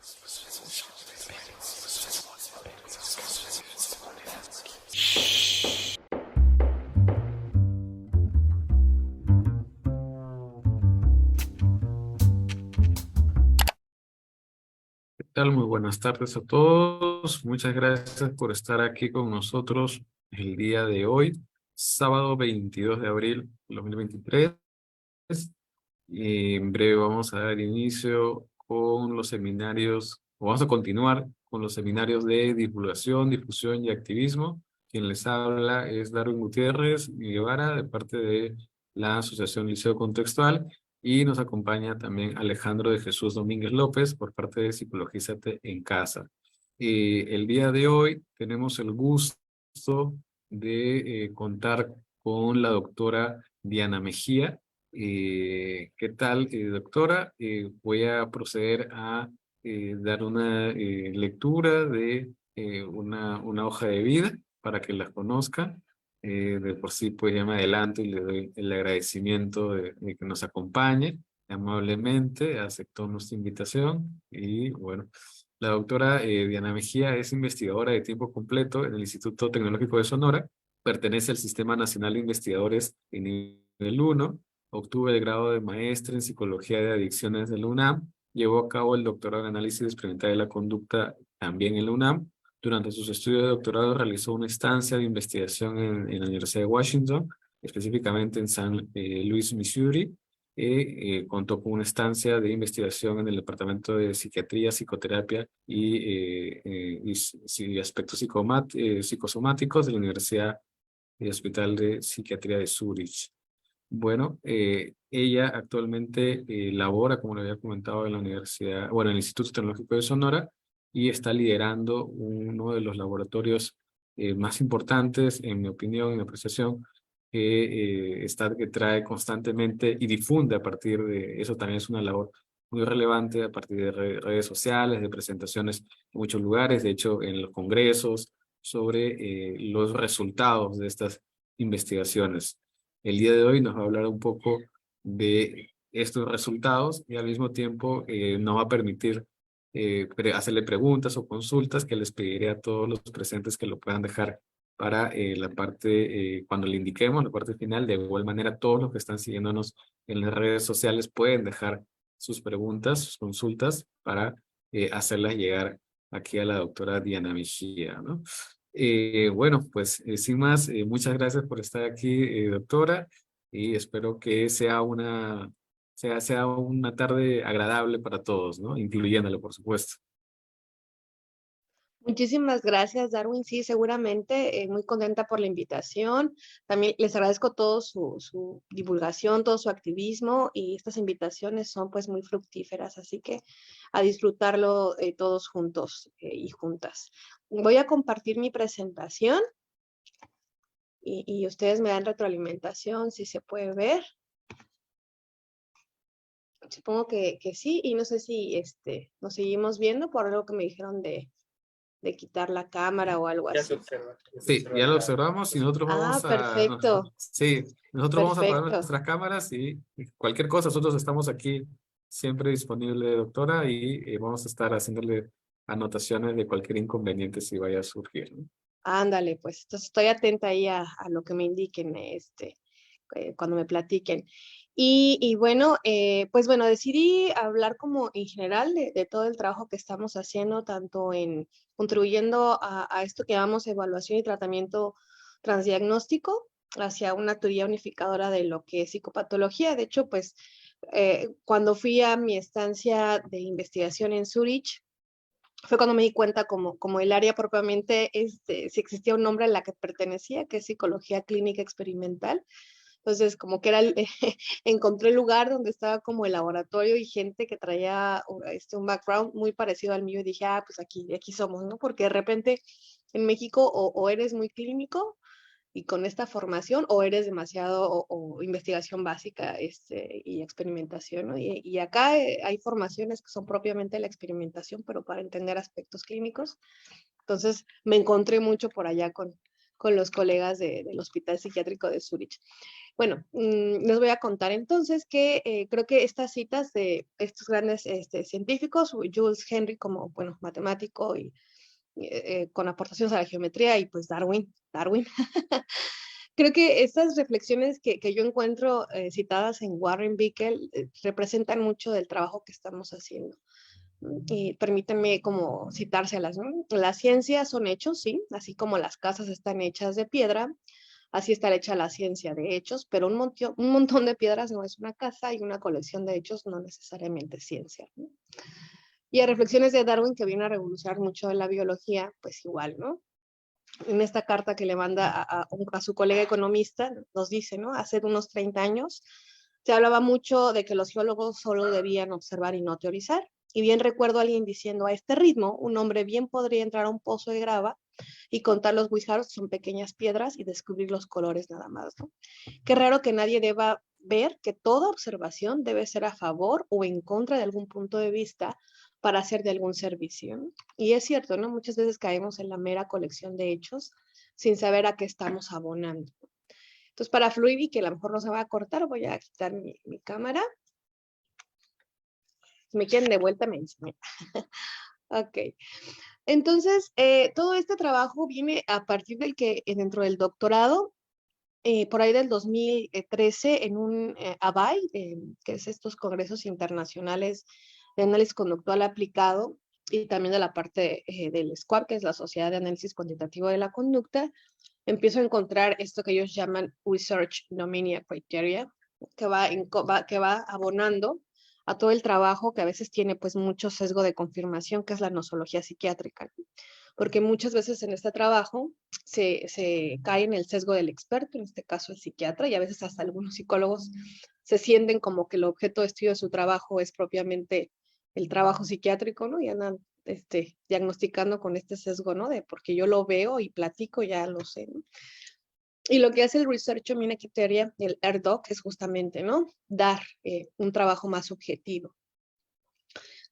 ¿Qué tal? Muy buenas tardes a todos. Muchas gracias por estar aquí con nosotros el día de hoy, sábado 22 de abril de 2023. Y en breve vamos a dar inicio con los seminarios, o vamos a continuar con los seminarios de divulgación, difusión y activismo. Quien les habla es Darwin Gutiérrez Guevara, de parte de la Asociación Liceo Contextual, y nos acompaña también Alejandro de Jesús Domínguez López, por parte de Psicologízate en Casa. El día de hoy tenemos el gusto de contar con la doctora Diana Mejía. ¿Qué tal, doctora? Voy a proceder a dar una lectura de una hoja de vida para que la conozca. De por sí, pues ya me adelanto y le doy el agradecimiento de que nos acompañe amablemente, aceptó nuestra invitación y bueno, la doctora Diana Mejía es investigadora de tiempo completo en el Instituto Tecnológico de Sonora, pertenece al Sistema Nacional de Investigadores en nivel 1. Obtuvo el grado de maestra en Psicología de Adicciones de la UNAM. Llevó a cabo el doctorado en Análisis Experimental de la Conducta también en la UNAM. Durante sus estudios de doctorado realizó una estancia de investigación en la Universidad de Washington, específicamente en San Luis, Missouri. Contó con una estancia de investigación en el Departamento de Psiquiatría, Psicoterapia y aspectos psicosomáticos de la Universidad y Hospital de Psiquiatría de Zurich. Bueno, ella actualmente labora, como le había comentado, en la universidad, bueno, en el Instituto Tecnológico de Sonora, y está liderando uno de los laboratorios más importantes, en mi opinión, en mi apreciación, que trae constantemente y difunde a partir de eso. También es una labor muy relevante a partir de redes sociales, de presentaciones en muchos lugares, de hecho, en los congresos, sobre los resultados de estas investigaciones. El día de hoy nos va a hablar un poco de estos resultados y al mismo tiempo nos va a permitir hacerle preguntas o consultas que les pediré a todos los presentes que lo puedan dejar para la parte, cuando le indiquemos la parte final. De igual manera, todos los que están siguiéndonos en las redes sociales pueden dejar sus preguntas, sus consultas para hacerlas llegar aquí a la doctora Diana Mejía, ¿no? Bueno, pues sin más, muchas gracias por estar aquí, doctora, y espero que sea una tarde agradable para todos, ¿no? Incluyéndolo, por supuesto. Muchísimas gracias, Darwin. Sí, seguramente, muy contenta por la invitación. También les agradezco todo su divulgación, todo su activismo, y estas invitaciones son pues muy fructíferas, así que a disfrutarlo todos juntos y juntas. Voy a compartir mi presentación y ustedes me dan retroalimentación si se puede ver. Supongo que sí, y no sé si nos seguimos viendo por algo que me dijeron de quitar la cámara o algo Ya se así. observa. Sí, ya lo observamos y nosotros Ah, vamos a... perfecto, Sí, nosotros vamos a apagar perfecto. nuestras cámaras y cualquier cosa, nosotros estamos aquí siempre disponible, doctora, y vamos a estar haciéndole anotaciones de cualquier inconveniente si vaya a surgir, ¿no? Ándale, pues entonces estoy atenta ahí a lo que me indiquen cuando me platiquen. Y bueno, pues bueno, decidí hablar como en general de todo el trabajo que estamos haciendo, tanto en contribuyendo a esto que llamamos evaluación y tratamiento transdiagnóstico hacia una teoría unificadora de lo que es psicopatología. De hecho, pues cuando fui a mi estancia de investigación en Zurich, fue cuando me di cuenta como el área propiamente, si existía un nombre a la que pertenecía, que es psicología clínica experimental. Entonces, como que encontré el lugar donde estaba como el laboratorio y gente que traía un background muy parecido al mío, y dije, pues aquí somos, ¿no? Porque de repente en México o eres muy clínico y con esta formación, o eres demasiado, o investigación básica y experimentación, ¿no? Y acá hay formaciones que son propiamente la experimentación, pero para entender aspectos clínicos. Entonces me encontré mucho por allá con los colegas del Hospital Psiquiátrico de Zúrich. Bueno, les voy a contar entonces que creo que estas citas de estos grandes científicos, Jules Henry como, bueno, matemático y con aportaciones a la geometría y pues Darwin, creo que estas reflexiones que yo encuentro citadas en Warren Bickel representan mucho del trabajo que estamos haciendo. Y permítanme como citárselas, ¿no? Las ciencias son hechos, sí, así como las casas están hechas de piedra, así está hecha la ciencia de hechos, pero un montón de piedras no es una casa y una colección de hechos no necesariamente es ciencia, ¿no? Y a reflexiones de Darwin, que vino a revolucionar mucho en la biología, pues igual, ¿no? En esta carta que le manda a su colega economista, nos dice, ¿no? Hace unos 30 años se hablaba mucho de que los geólogos solo debían observar y no teorizar. Y bien recuerdo a alguien diciendo, a este ritmo, un hombre bien podría entrar a un pozo de grava y contar los guijarros, que son pequeñas piedras, y descubrir los colores nada más, ¿no? Qué raro que nadie deba ver que toda observación debe ser a favor o en contra de algún punto de vista para hacer de algún servicio, ¿no? Y es cierto, ¿no? Muchas veces caemos en la mera colección de hechos sin saber a qué estamos abonando. Entonces, para fluir y que a lo mejor no se va a cortar, voy a quitar mi cámara. Si me quieren de vuelta, me dicen. Ok. Entonces, todo este trabajo viene a partir del que dentro del doctorado, por ahí del 2013, en un ABAI, que es estos congresos internacionales de análisis conductual aplicado, y también de la parte del SQUAD, que es la Sociedad de Análisis Cuantitativo de la Conducta, empiezo a encontrar esto que ellos llaman Research Nominia Criteria, que va abonando a todo el trabajo que a veces tiene pues mucho sesgo de confirmación, que es la nosología psiquiátrica, porque muchas veces en este trabajo se cae en el sesgo del experto, en este caso el psiquiatra, y a veces hasta algunos psicólogos se sienten como que el objeto de estudio de su trabajo es propiamente el trabajo psiquiátrico, ¿no? Y andan diagnosticando con este sesgo, ¿no? De porque yo lo veo y platico, ya lo sé, ¿no? Y lo que hace el Research Nominia Criteria, el RDoC, es justamente, ¿no? Dar un trabajo más objetivo.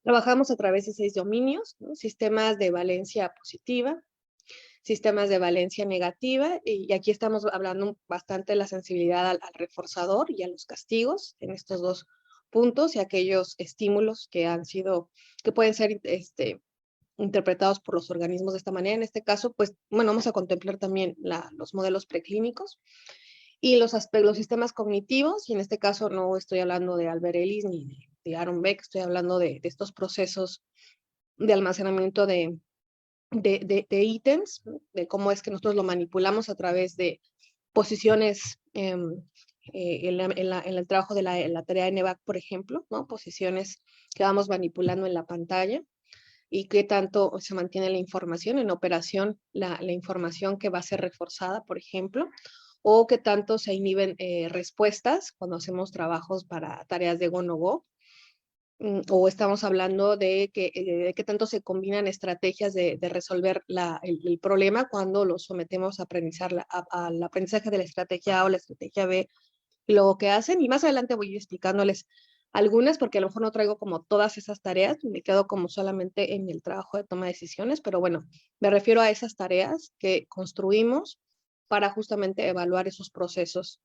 Trabajamos a través de 6 dominios, ¿no? Sistemas de valencia positiva, sistemas de valencia negativa, y aquí estamos hablando bastante de la sensibilidad al reforzador y a los castigos en estos dos puntos y aquellos estímulos que pueden ser interpretados por los organismos de esta manera. En este caso, pues, bueno, vamos a contemplar también los modelos preclínicos y los sistemas cognitivos, y en este caso no estoy hablando de Albert Ellis ni de Aaron Beck, estoy hablando de estos procesos de almacenamiento de ítems, de cómo es que nosotros lo manipulamos a través de posiciones en el trabajo de la tarea de NEVAC, por ejemplo, ¿no? Posiciones que vamos manipulando en la pantalla y qué tanto se mantiene la información en operación, la información que va a ser reforzada, por ejemplo, o qué tanto se inhiben respuestas cuando hacemos trabajos para tareas de go no go, o estamos hablando de qué tanto se combinan estrategias de resolver el problema cuando lo sometemos a al aprendizaje de la estrategia A o la estrategia B, y luego qué hacen. Y más adelante voy explicándoles algunas, porque a lo mejor no traigo como todas esas tareas, me quedo como solamente en el trabajo de toma de decisiones, pero bueno, me refiero a esas tareas que construimos para justamente evaluar esos procesos.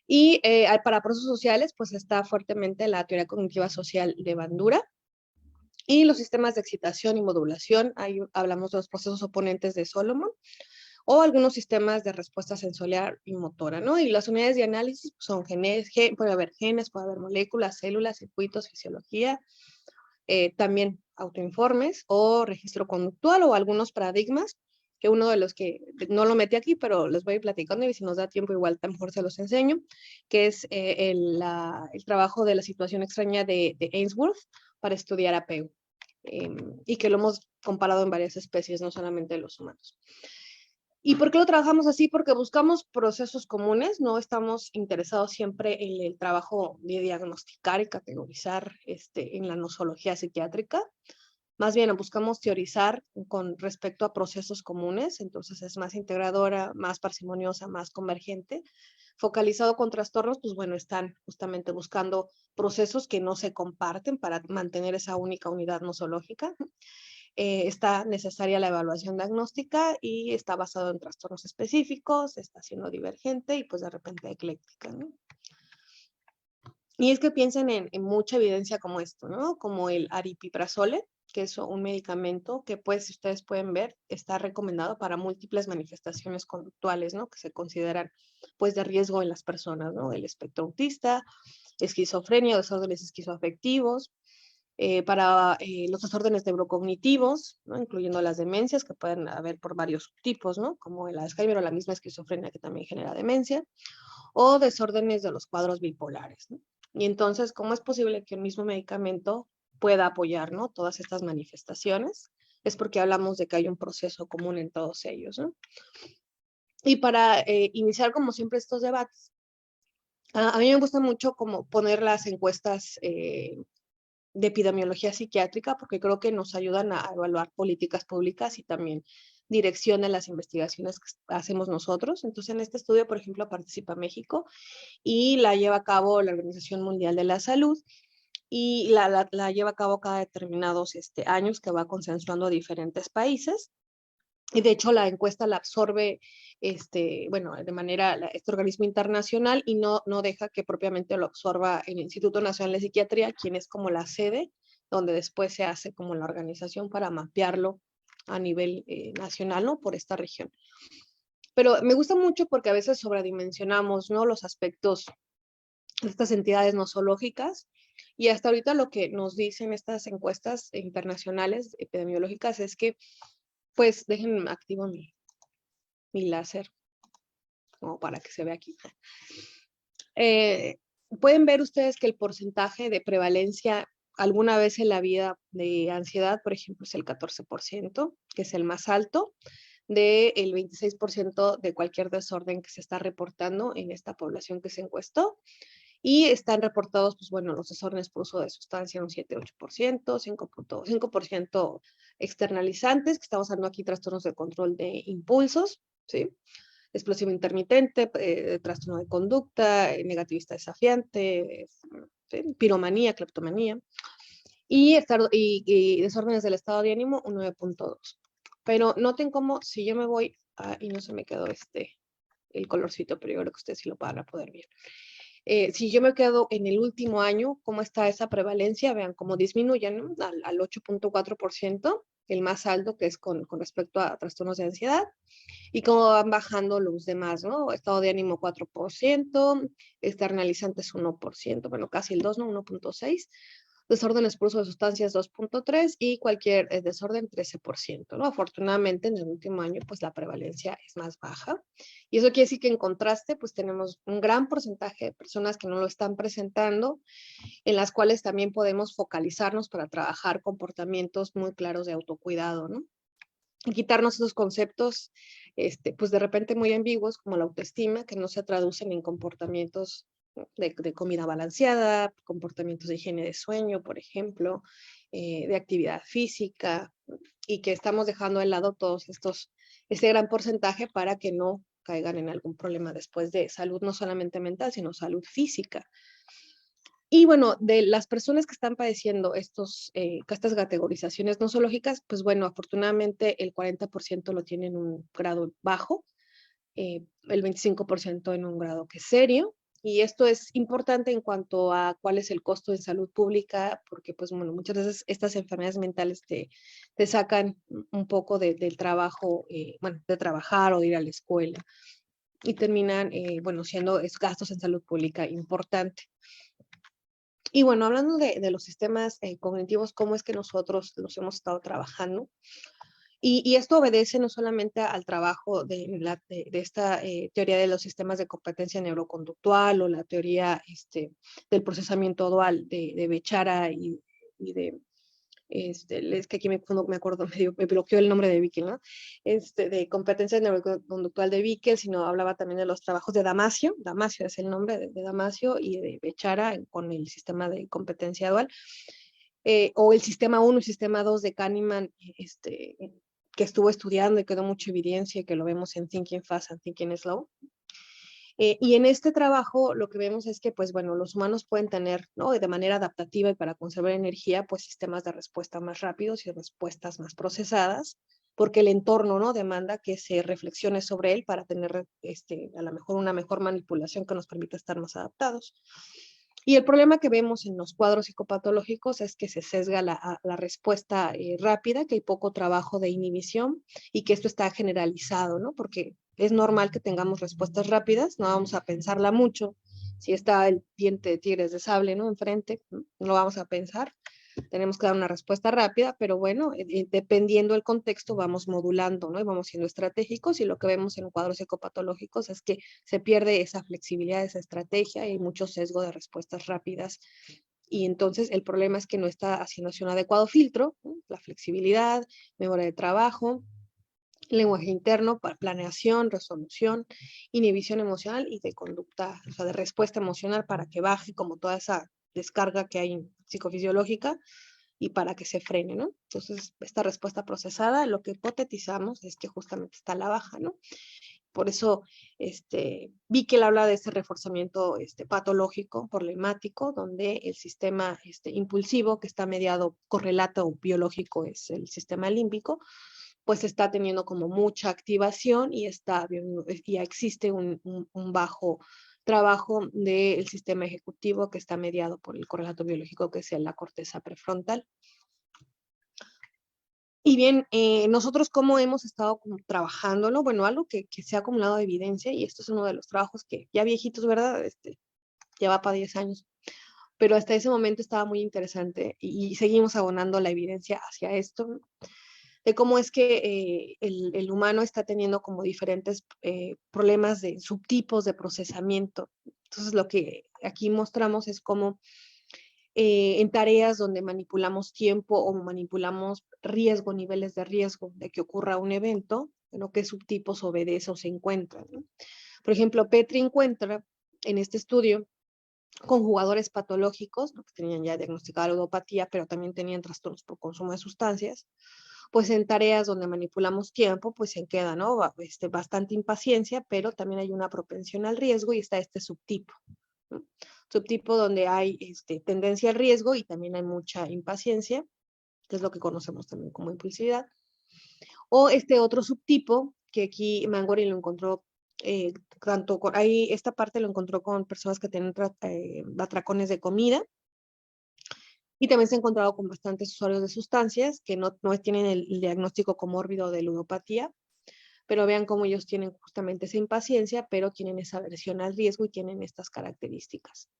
Y para procesos sociales, pues está fuertemente la teoría cognitiva social de Bandura y los sistemas de excitación y modulación. Ahí hablamos de los procesos oponentes de Solomon o algunos sistemas de respuesta sensorial y motora, ¿no? Y las unidades de análisis son puede haber genes, puede haber moléculas, células, circuitos, fisiología, también autoinformes o registro conductual o algunos paradigmas, que uno de los que no lo metí aquí, pero les voy a ir platicando y si nos da tiempo igual a lo mejor se los enseño, que es el trabajo de la situación extraña de Ainsworth para estudiar apego, y que lo hemos comparado en varias especies, no solamente los humanos. ¿Y por qué lo trabajamos así? Porque buscamos procesos comunes, no estamos interesados siempre en el trabajo de diagnosticar y categorizar en la nosología psiquiátrica. Más bien buscamos teorizar con respecto a procesos comunes, entonces es más integradora, más parsimoniosa, más convergente. Focalizado con trastornos, pues bueno, están justamente buscando procesos que no se comparten para mantener esa única unidad nosológica. está necesaria la evaluación diagnóstica y está basado en trastornos específicos, está siendo divergente y pues de repente ecléctica, ¿no? Y es que piensen en mucha evidencia como esto, ¿no? Como el aripiprazole, que es un medicamento que, pues, si ustedes pueden ver, está recomendado para múltiples manifestaciones conductuales, ¿no? Que se consideran, pues, de riesgo en las personas, ¿no? El espectro autista, esquizofrenia, desórdenes esquizoafectivos, para los desórdenes neurocognitivos, ¿no? Incluyendo las demencias, que pueden haber por varios tipos, ¿no? Como el Alzheimer o la misma esquizofrenia que también genera demencia, o desórdenes de los cuadros bipolares, ¿no? Y entonces, ¿cómo es posible que el mismo medicamento pueda apoyar, ¿no? Todas estas manifestaciones? Es porque hablamos de que hay un proceso común en todos ellos, ¿no? Y para iniciar, como siempre, estos debates, a mí me gusta mucho como poner las encuestas de epidemiología psiquiátrica, porque creo que nos ayudan a evaluar políticas públicas y también dirección en las investigaciones que hacemos nosotros. Entonces, en este estudio, por ejemplo, participa México y la lleva a cabo la Organización Mundial de la Salud y la lleva a cabo cada determinados años que va consensuando a diferentes países. Y de hecho la encuesta la absorbe, bueno, de manera, este organismo internacional y no deja que propiamente lo absorba el Instituto Nacional de Psiquiatría, quien es como la sede, donde después se hace como la organización para mapearlo a nivel nacional, ¿no? Por esta región. Pero me gusta mucho porque a veces sobredimensionamos, ¿no? Los aspectos de estas entidades nosológicas y hasta ahorita lo que nos dicen estas encuestas internacionales epidemiológicas es que, pues, déjenme activo mi láser, como para que se vea aquí. Pueden ver ustedes que el porcentaje de prevalencia alguna vez en la vida de ansiedad, por ejemplo, es el 14%, que es el más alto, del 26% de cualquier desorden que se está reportando en esta población que se encuestó. Y están reportados, pues bueno, los desórdenes por uso de sustancia un 7,8%, 5,5% externalizantes, que estamos hablando aquí trastornos de control de impulsos, ¿sí? Explosivo intermitente, trastorno de conducta, negativista desafiante, ¿sí? Piromanía, cleptomanía, y desórdenes del estado de ánimo un 9,2. Pero noten cómo si yo me voy, y no se me quedó el colorcito, pero yo creo que ustedes sí lo van a poder ver. Si yo me quedo en el último año, ¿cómo está esa prevalencia? Vean cómo disminuye, ¿no? Al 8,4%, el más alto, que es con respecto a trastornos de ansiedad, y cómo van bajando los demás, ¿no? Estado de ánimo 4%, externalizantes 1%, bueno, casi el 2, ¿no? 1,6%. Desórdenes por uso de sustancias 2,3% y cualquier desorden 13%, ¿no? Afortunadamente en el último año pues la prevalencia es más baja y eso quiere decir que en contraste pues tenemos un gran porcentaje de personas que no lo están presentando, en las cuales también podemos focalizarnos para trabajar comportamientos muy claros de autocuidado, ¿no? Y quitarnos esos conceptos pues de repente muy ambiguos como la autoestima que no se traducen en comportamientos de comida balanceada, comportamientos de higiene de sueño, por ejemplo, de actividad física, y que estamos dejando de lado todos este gran porcentaje para que no caigan en algún problema después de salud, no solamente mental, sino salud física. Y bueno, de las personas que están padeciendo estas categorizaciones nosológicas, pues bueno, afortunadamente el 40% lo tiene en un grado bajo, el 25% en un grado que es serio. Y esto es importante en cuanto a cuál es el costo en salud pública, porque pues bueno, muchas veces estas enfermedades mentales te sacan un poco del trabajo, bueno, de trabajar o de ir a la escuela y terminan, bueno, siendo gastos en salud pública importante. Y bueno, hablando de los sistemas cognitivos, cómo es que nosotros los hemos estado trabajando. Y esto obedece no solamente al trabajo de esta teoría de los sistemas de competencia neuroconductual o la teoría del procesamiento dual de Bechara y de, es que aquí me acuerdo, me bloqueó el nombre de Bickel, ¿no? De competencia neuroconductual de Bickel, sino hablaba también de los trabajos de Damasio es el nombre de Damasio, y de Bechara con el sistema de competencia dual, o el sistema 1 y sistema 2 de Kahneman, que estuvo estudiando y quedó mucha evidencia y que lo vemos en Thinking Fast and Thinking Slow. Y en este trabajo lo que vemos es que, pues bueno, los humanos pueden tener, ¿no? De manera adaptativa y para conservar energía, pues sistemas de respuesta más rápidos y respuestas más procesadas, porque el entorno, ¿no? Demanda que se reflexione sobre él para tener, a lo mejor una mejor manipulación que nos permita estar más adaptados. Y el problema que vemos en los cuadros psicopatológicos es que se sesga la respuesta rápida, que hay poco trabajo de inhibición y que esto está generalizado, ¿no? Porque es normal que tengamos respuestas rápidas, no vamos a pensarla mucho. Si está el diente de tigres de sable, ¿no? Enfrente, no lo vamos a pensar. Tenemos que dar una respuesta rápida, pero bueno, dependiendo del contexto, vamos modulando, ¿no? Y vamos siendo estratégicos y lo que vemos en cuadros psicopatológicos es que se pierde esa flexibilidad, esa estrategia y hay mucho sesgo de respuestas rápidas. Y entonces el problema es que no está haciéndose un adecuado filtro, ¿no? La flexibilidad, memoria de trabajo, lenguaje interno, para planeación, resolución, inhibición emocional y de conducta, o sea, de respuesta emocional para que baje como toda esa descarga que hay psicofisiológica y para que se frene, ¿no? Entonces, esta respuesta procesada, lo que hipotetizamos es que justamente está a la baja, ¿no? Por eso vi que él habla de este reforzamiento patológico, problemático, donde el sistema impulsivo, que está mediado correlato biológico, es el sistema límbico, pues está teniendo como mucha activación y ya existe un bajo trabajo del sistema ejecutivo que está mediado por el correlato biológico, que es la corteza prefrontal. Y bien, nosotros cómo hemos estado como trabajándolo, bueno, algo que se ha acumulado de evidencia, y esto es uno de los trabajos que ya viejitos, ¿verdad? Ya va para 10 años, pero hasta ese momento estaba muy interesante y seguimos abonando la evidencia hacia esto, ¿no? De cómo es que el humano está teniendo como diferentes problemas de subtipos de procesamiento. Entonces, lo que aquí mostramos es cómo en tareas donde manipulamos tiempo o manipulamos riesgo, niveles de riesgo de que ocurra un evento, bueno, qué subtipos obedece o se encuentran, ¿no? Por ejemplo, Petri encuentra en este estudio con jugadores patológicos, ¿no? Que tenían ya diagnosticada la ludopatía, pero también tenían trastornos por consumo de sustancias, pues en tareas donde manipulamos tiempo, pues se queda, ¿no? Bastante impaciencia, pero también hay una propensión al riesgo y está este subtipo, ¿no? Subtipo donde hay tendencia al riesgo y también hay mucha impaciencia, que es lo que conocemos también como impulsividad. O este otro subtipo, que aquí Mangori lo encontró, ahí esta parte lo encontró con personas que tienen atracones de comida, y también se ha encontrado con bastantes usuarios de sustancias que no tienen el diagnóstico comórbido de ludopatía, pero vean cómo ellos tienen justamente esa impaciencia, pero tienen esa aversión al riesgo y tienen estas características.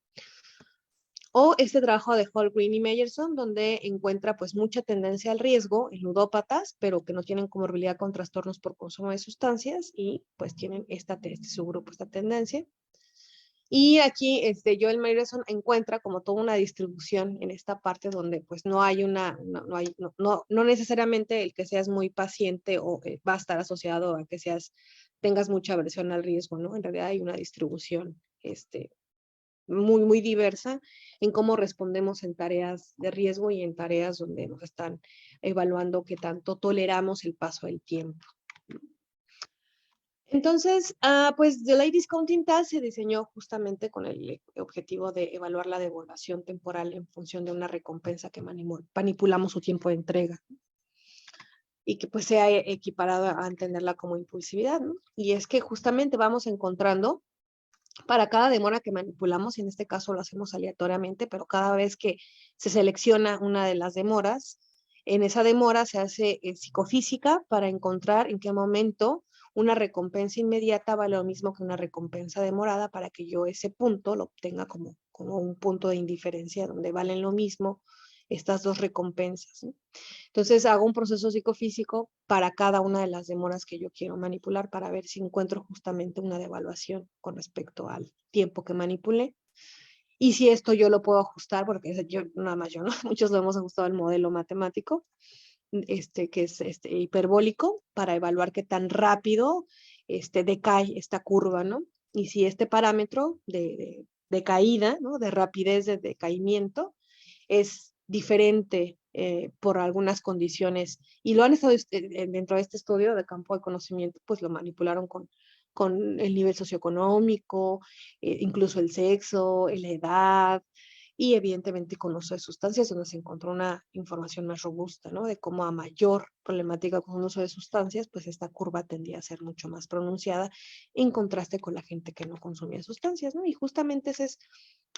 O este trabajo de Hall, Green y Meyerson, donde encuentra pues mucha tendencia al riesgo en ludópatas, pero que no tienen comorbilidad con trastornos por consumo de sustancias y pues tienen este subgrupo, esta tendencia. Y aquí Joel Meyerson encuentra como toda una distribución en esta parte donde pues no hay no necesariamente el que seas muy paciente o va a estar asociado a que tengas mucha aversión al riesgo, ¿no? En realidad hay una distribución muy, muy diversa en cómo respondemos en tareas de riesgo y en tareas donde nos están evaluando qué tanto toleramos el paso del tiempo. Entonces, pues Delay Discounting Task se diseñó justamente con el objetivo de evaluar la devaluación temporal en función de una recompensa que manipulamos su tiempo de entrega y que pues sea equiparado a entenderla como impulsividad, ¿no? Y es que justamente vamos encontrando para cada demora que manipulamos, y en este caso lo hacemos aleatoriamente, pero cada vez que se selecciona una de las demoras, en esa demora se hace psicofísica para encontrar en qué momento una recompensa inmediata vale lo mismo que una recompensa demorada para que yo ese punto lo obtenga como un punto de indiferencia donde valen lo mismo estas dos recompensas, ¿no? Entonces hago un proceso psicofísico para cada una de las demoras que yo quiero manipular para ver si encuentro justamente una devaluación con respecto al tiempo que manipulé. Y si esto yo lo puedo ajustar, porque yo, nada más yo, ¿no? Muchos lo hemos ajustado al modelo matemático, que es hiperbólico, para evaluar qué tan rápido decae esta curva, ¿no? Y si este parámetro de caída, ¿no? De rapidez de decaimiento, es diferente por algunas condiciones, y lo han estado dentro de este estudio de campo de conocimiento, pues lo manipularon con con el nivel socioeconómico, incluso el sexo, la edad, y evidentemente con uso de sustancias, donde se encontró una información más robusta, ¿no? De cómo a mayor problemática con el uso de sustancias, pues esta curva tendía a ser mucho más pronunciada en contraste con la gente que no consumía sustancias, ¿no? Y justamente ese es,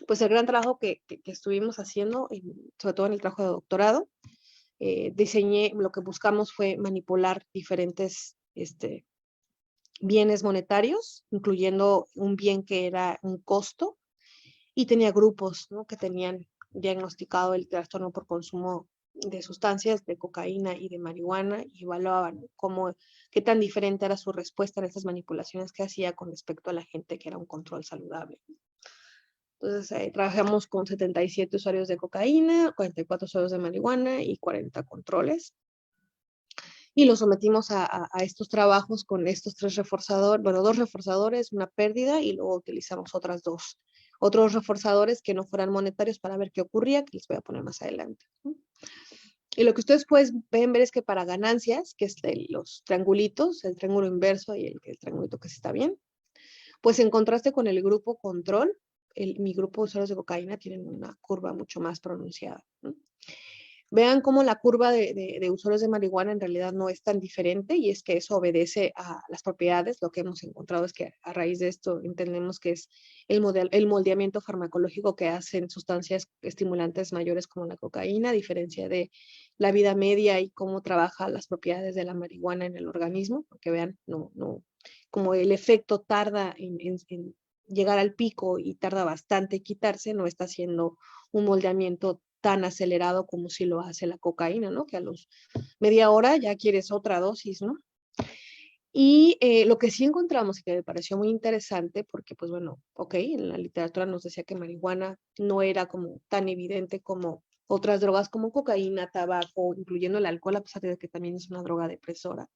pues, el gran trabajo que estuvimos haciendo, sobre todo en el trabajo de doctorado. Diseñé, lo que buscamos fue manipular diferentes bienes monetarios, incluyendo un bien que era un costo, y tenía grupos, ¿no?, que tenían diagnosticado el trastorno por consumo de sustancias, de cocaína y de marihuana, y evaluaban qué tan diferente era su respuesta en estas manipulaciones que hacía con respecto a la gente que era un control saludable. Entonces, trabajamos con 77 usuarios de cocaína, 44 usuarios de marihuana y 40 controles. Y los sometimos a estos trabajos con estos 3 reforzadores, bueno, 2 reforzadores, una pérdida, y luego utilizamos otros reforzadores que no fueran monetarios para ver qué ocurría, que les voy a poner más adelante, ¿no? Y lo que ustedes pueden ver es que para ganancias, que es los triangulitos, el triángulo inverso y el triangulito que sí está bien, pues en contraste con el grupo control, mi grupo de usuarios de cocaína tienen una curva mucho más pronunciada, ¿no? Vean cómo la curva de usuarios de marihuana en realidad no es tan diferente, y es que eso obedece a las propiedades. Lo que hemos encontrado es que a raíz de esto entendemos que es el moldeamiento farmacológico que hacen sustancias estimulantes mayores como la cocaína, a diferencia de la vida media y cómo trabaja las propiedades de la marihuana en el organismo, porque vean, como el efecto tarda en llegar al pico y tarda bastante en quitarse, no está haciendo un moldeamiento tan acelerado como si lo hace la cocaína, ¿no? Que a los media hora ya quieres otra dosis, ¿no? Y lo que sí encontramos y que me pareció muy interesante, porque pues bueno, ok, en la literatura nos decía que marihuana no era como tan evidente como otras drogas como cocaína, tabaco, incluyendo el alcohol, a pesar de que también es una droga depresora,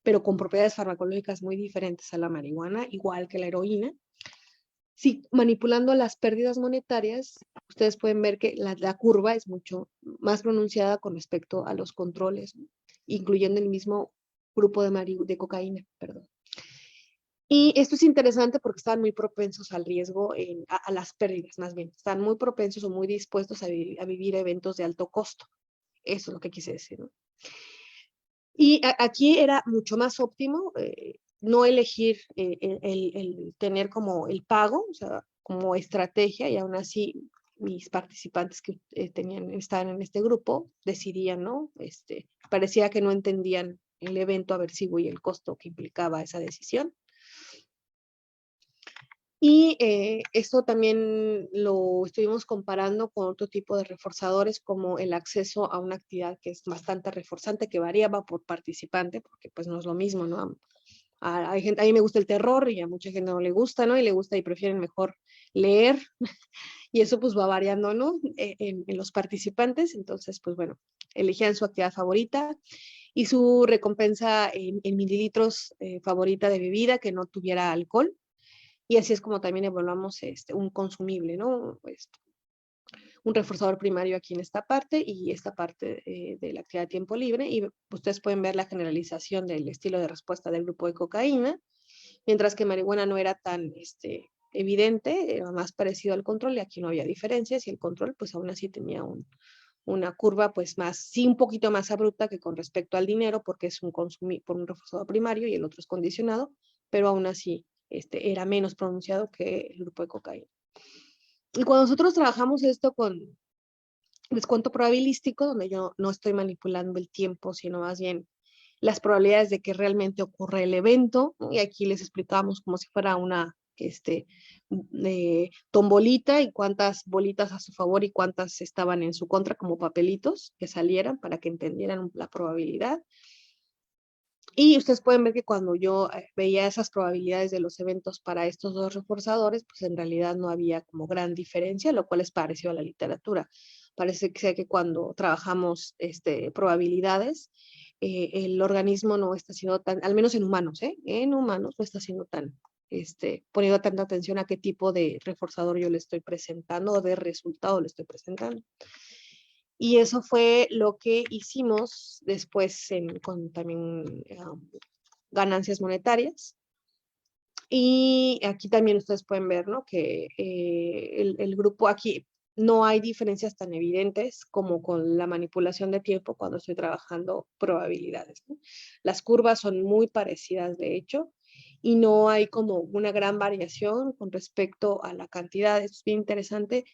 pero con propiedades farmacológicas muy diferentes a la marihuana, igual que la heroína. Sí, manipulando las pérdidas monetarias, ustedes pueden ver que la curva es mucho más pronunciada con respecto a los controles, ¿no?, incluyendo el mismo grupo de cocaína, perdón. Y esto es interesante porque están muy propensos al riesgo, a las pérdidas, más bien. Están muy propensos o muy dispuestos a vivir eventos de alto costo. Eso es lo que quise decir, ¿no? Y aquí era mucho más óptimo no elegir el tener como el pago, o sea, como estrategia, y aún así mis participantes que estaban en este grupo decidían, ¿no? Parecía que no entendían el evento aversivo y el costo que implicaba esa decisión. Y esto también lo estuvimos comparando con otro tipo de reforzadores, como el acceso a una actividad que es bastante reforzante, que variaba por participante, porque pues no es lo mismo, ¿no? Hay gente, a mí me gusta el terror y a mucha gente no le gusta, ¿no? Y le gusta y prefieren mejor leer, y eso pues va variando, ¿no? En los participantes. Entonces, pues bueno, elegían su actividad favorita y su recompensa en mililitros favorita de bebida que no tuviera alcohol. Y así es como también evaluamos un consumible, ¿no? Pues, un reforzador primario aquí en esta parte y esta parte de la actividad de tiempo libre. Y ustedes pueden ver la generalización del estilo de respuesta del grupo de cocaína, mientras que marihuana no era tan evidente, era más parecido al control, y aquí no había diferencias, y el control pues aún así tenía una curva pues más, sí, un poquito más abrupta que con respecto al dinero, porque es por un reforzador primario y el otro es condicionado, pero aún así era menos pronunciado que el grupo de cocaína. Y cuando nosotros trabajamos esto con descuento probabilístico, donde yo no estoy manipulando el tiempo, sino más bien las probabilidades de que realmente ocurra el evento, ¿no? Y aquí les explicamos como si fuera una tombolita, y cuántas bolitas a su favor y cuántas estaban en su contra, como papelitos que salieran para que entendieran la probabilidad. Y ustedes pueden ver que cuando yo veía esas probabilidades de los eventos para estos dos reforzadores, pues en realidad no había como gran diferencia, lo cual es parecido a la literatura. Parece que cuando trabajamos probabilidades, el organismo no está haciendo tan, al menos en humanos, en humanos no está haciendo tan, poniendo tanta atención a qué tipo de reforzador yo le estoy presentando o de resultado le estoy presentando. Y eso fue lo que hicimos después con también ganancias monetarias. Y aquí también ustedes pueden ver, ¿no? Que el grupo aquí no hay diferencias tan evidentes como con la manipulación de tiempo cuando estoy trabajando probabilidades, ¿no? Las curvas son muy parecidas, de hecho, y no hay como una gran variación con respecto a la cantidad. Es bien interesante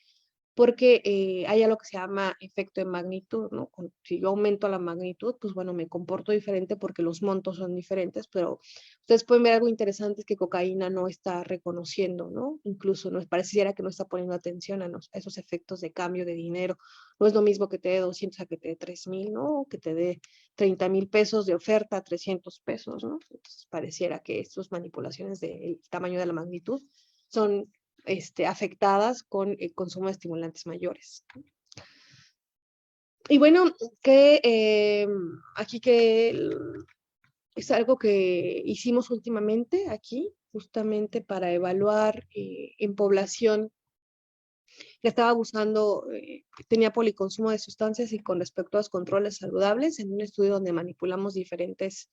porque hay algo que se llama efecto de magnitud, ¿no? Si yo aumento la magnitud, pues bueno, me comporto diferente porque los montos son diferentes, pero ustedes pueden ver algo interesante, es que cocaína no está reconociendo, ¿no? Incluso nos pareciera que no está poniendo atención a esos efectos de cambio de dinero. No es lo mismo que te dé 200 a que te dé 3,000, ¿no? O que te dé 30,000 pesos de oferta a 300 pesos, ¿no? Entonces pareciera que estas manipulaciones del tamaño de la magnitud son afectadas con el consumo de estimulantes mayores. Y bueno, aquí que es algo que hicimos últimamente aquí, justamente para evaluar en población que estaba abusando, tenía policonsumo de sustancias y con respecto a los controles saludables, en un estudio donde manipulamos diferentes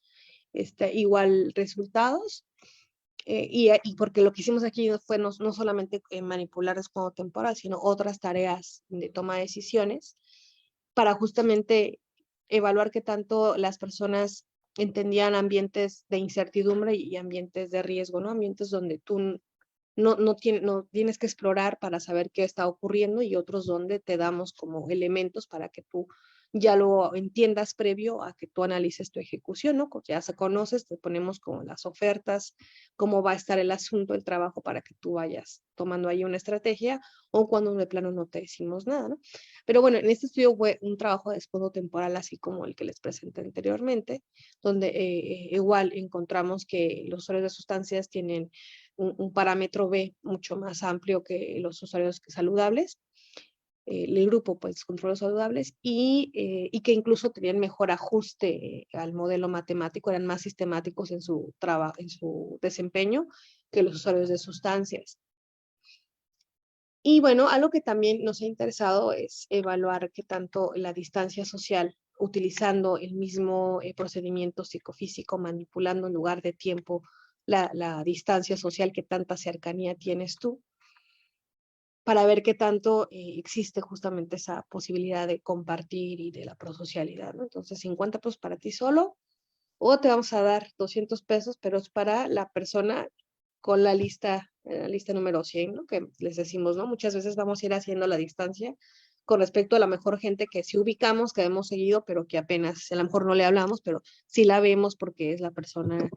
igual resultados. Y porque lo que hicimos aquí fue no solamente manipular el temporal, sino otras tareas de toma de decisiones para justamente evaluar qué tanto las personas entendían ambientes de incertidumbre y ambientes de riesgo, ¿no? Ambientes donde tú no tienes que explorar para saber qué está ocurriendo y otros donde te damos como elementos para que tú ya lo entiendas previo a que tú analices tu ejecución, ¿no? Ya se conoces, te ponemos como las ofertas, cómo va a estar el asunto, el trabajo para que tú vayas tomando ahí una estrategia o cuando de plano no te decimos nada, ¿no? Pero bueno, en este estudio fue un trabajo de despojo temporal así como el que les presenté anteriormente, donde igual encontramos que los usuarios de sustancias tienen un parámetro B mucho más amplio que los usuarios saludables, el grupo, pues, controles saludables, y que incluso tenían mejor ajuste al modelo matemático, eran más sistemáticos en su trabajo, en su desempeño que los usuarios de sustancias. Y bueno, algo que también nos ha interesado es evaluar qué tanto la distancia social, utilizando el mismo procedimiento psicofísico, manipulando en lugar de tiempo la distancia social, qué tanta cercanía tienes tú, para ver qué tanto existe justamente esa posibilidad de compartir y de la prosocialidad, ¿no? Entonces, 50 pesos para ti solo, o te vamos a dar 200 pesos, pero es para la persona con la lista número 100, ¿no? Que les decimos, ¿no? Muchas veces vamos a ir haciendo la distancia con respecto a la mejor gente que sí ubicamos, que hemos seguido, pero que apenas, a lo mejor no le hablamos, pero sí la vemos porque es la persona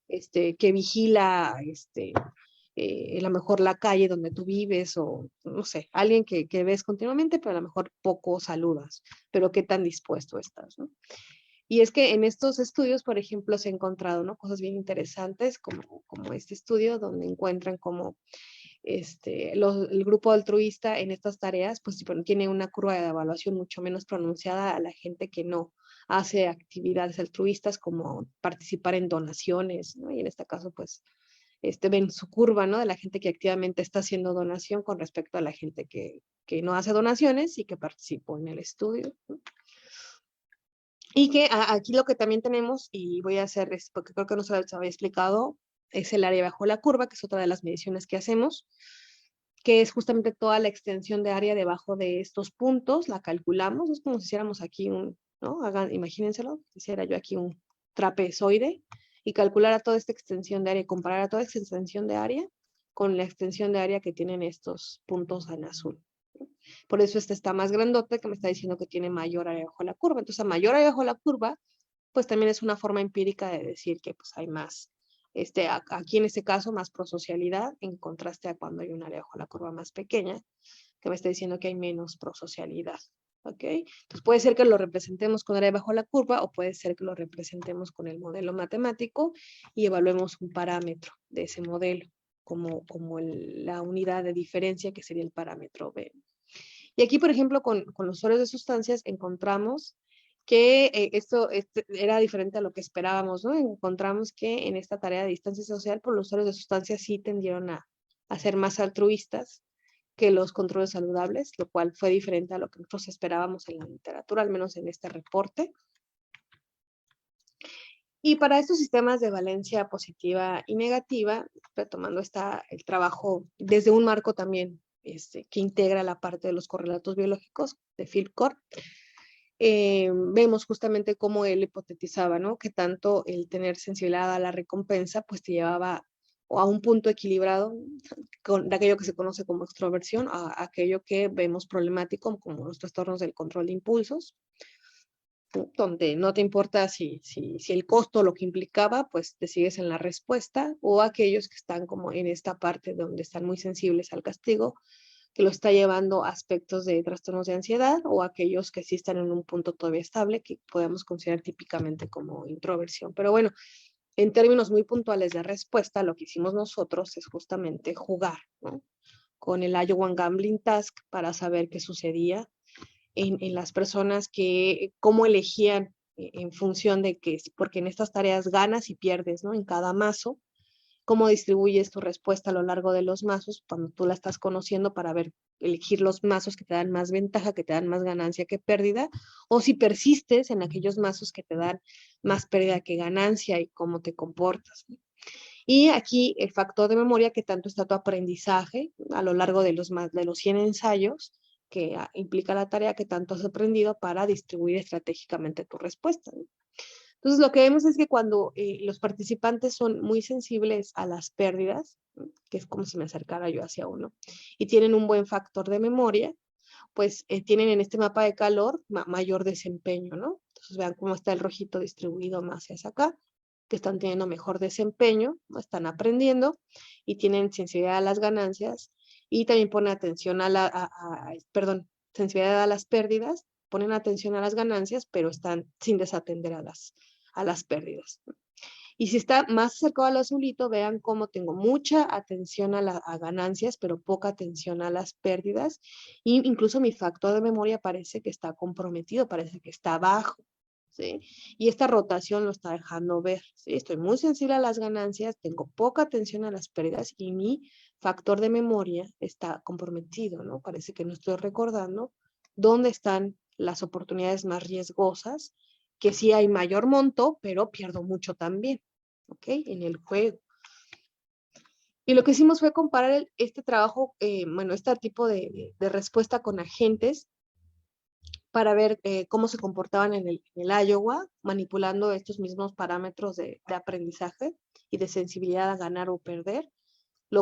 que vigila, a lo mejor la calle donde tú vives o, no sé, alguien que ves continuamente, pero a lo mejor poco saludas, pero qué tan dispuesto estás, ¿no? Y es que en estos estudios, por ejemplo, se han encontrado, ¿no? Cosas bien interesantes como este estudio donde encuentran como el grupo altruista en estas tareas, pues bueno, tiene una curva de evaluación mucho menos pronunciada a la gente que no hace actividades altruistas como participar en donaciones, ¿no? Y en este caso, pues, ven su curva, ¿no? De la gente que activamente está haciendo donación con respecto a la gente que no hace donaciones y que participó en el estudio, ¿no? Y que aquí lo que también tenemos, y voy a hacer, porque creo que no se lo había explicado, es el área bajo la curva, que es otra de las mediciones que hacemos, que es justamente toda la extensión de área debajo de estos puntos, la calculamos, es como si hiciéramos aquí ¿no? Imagínenselo, hiciera yo aquí un trapezoide y calculara toda esta extensión de área y comparara toda esta extensión de área con la extensión de área que tienen estos puntos en azul. Por eso este está más grandote, que me está diciendo que tiene mayor área bajo la curva. Entonces, a mayor área bajo la curva, pues también es una forma empírica de decir que pues hay más, aquí en este caso, más prosocialidad, en contraste a cuando hay un área bajo la curva más pequeña, que me está diciendo que hay menos prosocialidad. ¿Ok? Entonces puede ser que lo representemos con área bajo la curva o puede ser que lo representemos con el modelo matemático y evaluemos un parámetro de ese modelo como la unidad de diferencia que sería el parámetro B. Y aquí, por ejemplo, con los usuarios de sustancias encontramos que esto era diferente a lo que esperábamos, ¿no? Encontramos que en esta tarea de distancia social, por los usuarios de sustancias sí tendieron a ser más altruistas que los controles saludables, lo cual fue diferente a lo que nosotros esperábamos en la literatura, al menos en este reporte. Y para estos sistemas de valencia positiva y negativa, retomando el trabajo desde un marco también que integra la parte de los correlatos biológicos de Fieldcore, vemos justamente cómo él hipotetizaba, ¿no? Que tanto el tener sensibilidad a la recompensa, pues te llevaba a un punto equilibrado de aquello que se conoce como extroversión a aquello que vemos problemático como los trastornos del control de impulsos, donde no te importa si el costo lo que implicaba, pues te sigues en la respuesta, o aquellos que están como en esta parte donde están muy sensibles al castigo, que lo está llevando a aspectos de trastornos de ansiedad, o aquellos que sí están en un punto todavía estable, que podemos considerar típicamente como introversión. Pero bueno, en términos muy puntuales de respuesta, lo que hicimos nosotros es justamente jugar, ¿no? Con el Iowa Gambling Task para saber qué sucedía en las personas que, cómo elegían en función de que, porque en estas tareas ganas y pierdes, ¿no? En cada mazo, cómo distribuyes tu respuesta a lo largo de los mazos cuando tú la estás conociendo para ver, elegir los mazos que te dan más ventaja, que te dan más ganancia que pérdida, o si persistes en aquellos mazos que te dan más pérdida que ganancia y cómo te comportas, ¿no? Y aquí el factor de memoria, que tanto está tu aprendizaje a lo largo de los 100 ensayos, que implica la tarea que tanto has aprendido para distribuir estratégicamente tu respuesta, ¿no? Entonces, lo que vemos es que cuando los participantes son muy sensibles a las pérdidas, ¿no? Que es como si me acercara yo hacia uno, y tienen un buen factor de memoria, pues tienen en este mapa de calor mayor desempeño, ¿no? Entonces, vean cómo está el rojito distribuido más hacia acá, que están teniendo mejor desempeño, ¿no? Están aprendiendo y tienen sensibilidad a las ganancias y también ponen atención perdón, sensibilidad a las pérdidas, ponen atención a las ganancias, pero están sin desatender a las pérdidas. Y si está más acercado al azulito, vean cómo tengo mucha atención a ganancias, pero poca atención a las pérdidas. Y incluso mi factor de memoria parece que está comprometido, parece que está bajo, ¿sí? Y esta rotación lo está dejando ver, ¿sí? Estoy muy sensible a las ganancias, tengo poca atención a las pérdidas y mi factor de memoria está comprometido, ¿no? Parece que no estoy recordando dónde están las oportunidades más riesgosas, que sí hay mayor monto, pero pierdo mucho también, ¿ok? En el juego. Y lo que hicimos fue comparar este trabajo, bueno, este tipo de respuesta con agentes para ver cómo se comportaban en el Iowa, manipulando estos mismos parámetros de aprendizaje y de sensibilidad a ganar o perder,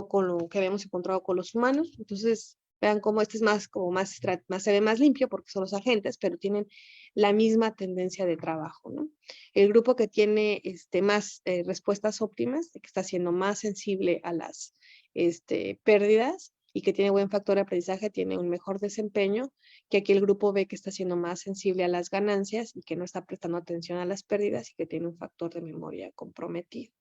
con lo que habíamos encontrado con los humanos. Entonces, vean cómo este es más, como más se ve más limpio porque son los agentes, pero tienen la misma tendencia de trabajo, ¿no? El grupo que tiene más respuestas óptimas, que está siendo más sensible a las pérdidas y que tiene buen factor de aprendizaje, tiene un mejor desempeño que aquí el grupo B, que está siendo más sensible a las ganancias y que no está prestando atención a las pérdidas y que tiene un factor de memoria comprometido.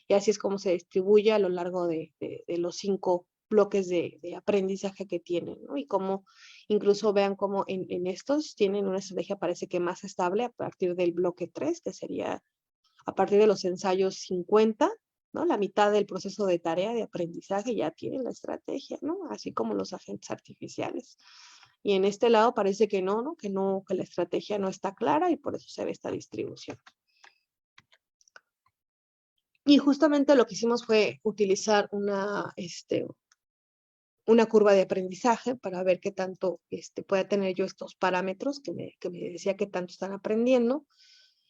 Y así es como se distribuye a lo largo de los 5 bloques de aprendizaje que tienen, ¿no? Y como incluso vean cómo en estos tienen una estrategia parece que más estable a partir del bloque 3, que sería a partir de los ensayos 50, ¿no? La mitad del proceso de tarea de aprendizaje ya tienen la estrategia, ¿no? Así como los agentes artificiales. Y en este lado parece que no, que la estrategia no está clara y por eso se ve esta distribución. Y justamente lo que hicimos fue utilizar una curva de aprendizaje para ver qué tanto pueda tener yo estos parámetros que me decía qué tanto están aprendiendo.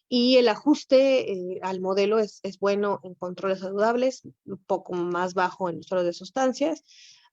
Y el ajuste al modelo es bueno en controles saludables, un poco más bajo en usuarios de sustancias,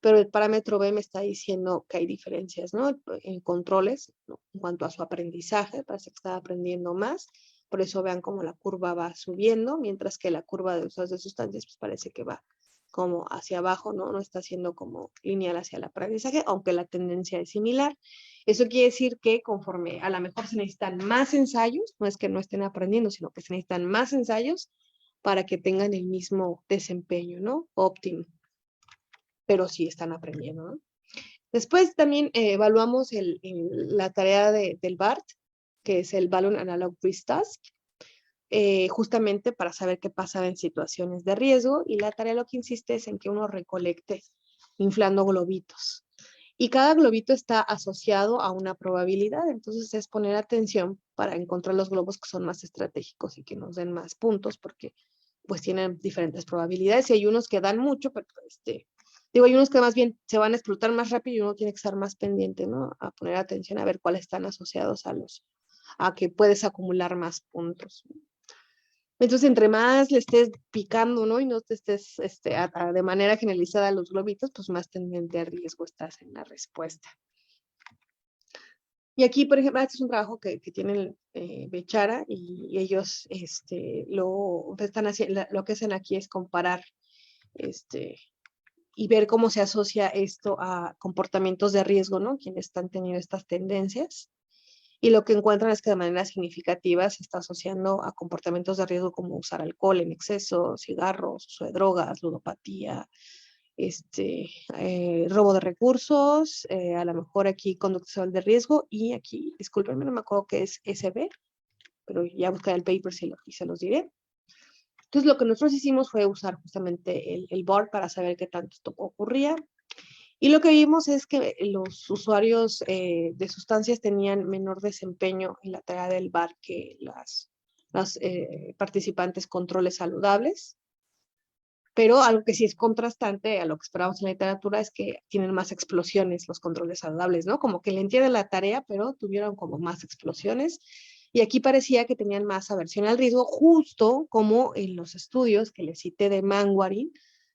pero el parámetro B me está diciendo que hay diferencias, ¿no? En controles, ¿no? En cuanto a su aprendizaje, parece que está aprendiendo más, por eso vean cómo la curva va subiendo, mientras que la curva de usuarios de sustancias pues parece que va como hacia abajo, ¿no? No está siendo como lineal hacia el aprendizaje, aunque la tendencia es similar. Eso quiere decir que conforme a lo mejor se necesitan más ensayos, no es que no estén aprendiendo, sino que se necesitan más ensayos para que tengan el mismo desempeño, ¿no? Óptimo, pero sí están aprendiendo, ¿no? Después también evaluamos la tarea del BART, que es el Balloon Analog Risk Task, justamente para saber qué pasaba en situaciones de riesgo, y la tarea lo que insiste es en que uno recolecte inflando globitos. Y cada globito está asociado a una probabilidad, entonces es poner atención para encontrar los globos que son más estratégicos y que nos den más puntos, porque pues tienen diferentes probabilidades y hay unos que dan mucho, pero digo, hay unos que más bien se van a explotar más rápido y uno tiene que estar más pendiente, ¿no? A poner atención a ver cuáles están asociados a que puedes acumular más puntos. Entonces, entre más le estés picando, ¿no? Y no te estés de manera generalizada a los globitos, pues más tendiente a riesgo estás en la respuesta. Y aquí, por ejemplo, este es un trabajo que tienen Bechara y ellos están haciendo, lo que hacen aquí es comparar y ver cómo se asocia esto a comportamientos de riesgo, ¿no? Quienes están teniendo estas tendencias. Y lo que encuentran es que de manera significativa se está asociando a comportamientos de riesgo como usar alcohol en exceso, cigarros, uso de drogas, ludopatía, robo de recursos, a lo mejor aquí conducta sexual de riesgo y aquí, discúlpenme, no me acuerdo qué es SB, pero ya buscaré el paper y se los diré. Entonces lo que nosotros hicimos fue usar justamente el board para saber qué tanto esto ocurría. Y lo que vimos es que los usuarios de sustancias tenían menor desempeño en la tarea del bar que las participantes controles saludables. Pero algo que sí es contrastante a lo que esperábamos en la literatura es que tienen más explosiones los controles saludables, ¿no? Como que le entienden la tarea, pero tuvieron como más explosiones. Y aquí parecía que tenían más aversión al riesgo, justo como en los estudios que les cité de Manwaring,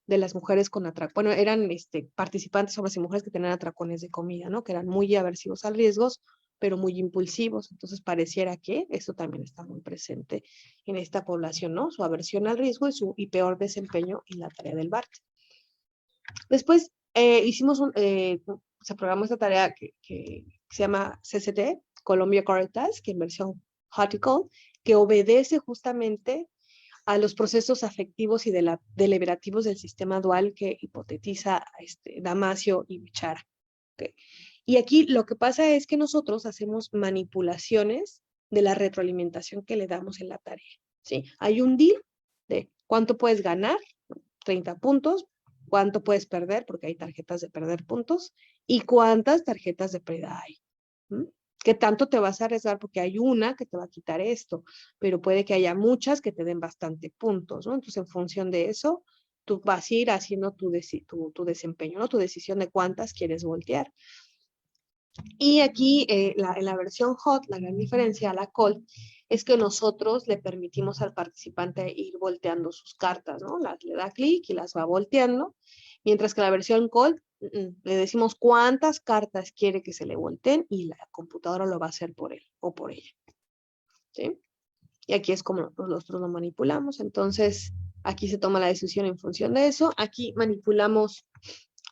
de las mujeres con atracón. Bueno, eran participantes, hombres y mujeres que tenían atracones de comida, ¿no? Que eran muy aversivos al riesgo, pero muy impulsivos. Entonces pareciera que eso también está muy presente en esta población, ¿no? Su aversión al riesgo y peor desempeño en la tarea del BART. Después se programó esta tarea que se llama CCT, Columbia Core Task, que en versión Hortical, que obedece justamente a los procesos afectivos y deliberativos del sistema dual que hipotetiza Damasio y Bechara. ¿Okay? Y aquí lo que pasa es que nosotros hacemos manipulaciones de la retroalimentación que le damos en la tarea. ¿Sí? Hay un deal de cuánto puedes ganar, 30 puntos, cuánto puedes perder, porque hay tarjetas de perder puntos, y cuántas tarjetas de pérdida hay. ¿Mm? ¿Qué tanto te vas a arriesgar? Porque hay una que te va a quitar esto, pero puede que haya muchas que te den bastante puntos, ¿no? Entonces, en función de eso, tú vas a ir haciendo tu desempeño, ¿no? Tu decisión de cuántas quieres voltear. Y aquí, en la versión hot, la gran diferencia a la cold es que nosotros le permitimos al participante ir volteando sus cartas, ¿no? Le da clic y las va volteando, mientras que la versión cold le decimos cuántas cartas quiere que se le volteen y la computadora lo va a hacer por él o por ella, ¿sí? Y aquí es como nosotros lo manipulamos, entonces aquí se toma la decisión en función de eso. Aquí manipulamos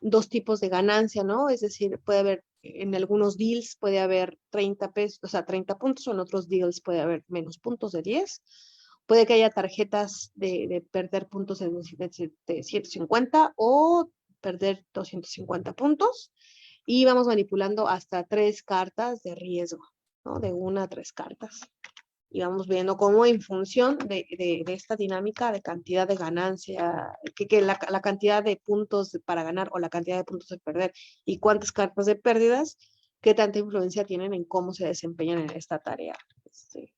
dos tipos de ganancia, ¿no? Es decir, puede haber, en algunos deals puede haber 30 pesos, o sea, 30 puntos, o en otros deals puede haber menos puntos de 10. Puede que haya tarjetas de perder puntos de 150 o perder 250 puntos. Y vamos manipulando hasta 3 cartas de riesgo, ¿no? De 1 a 3 cartas. Y vamos viendo cómo en función de esta dinámica de cantidad de ganancia, que la cantidad de puntos para ganar o la cantidad de puntos de perder y cuántas cartas de pérdidas, qué tanta influencia tienen en cómo se desempeñan en esta tarea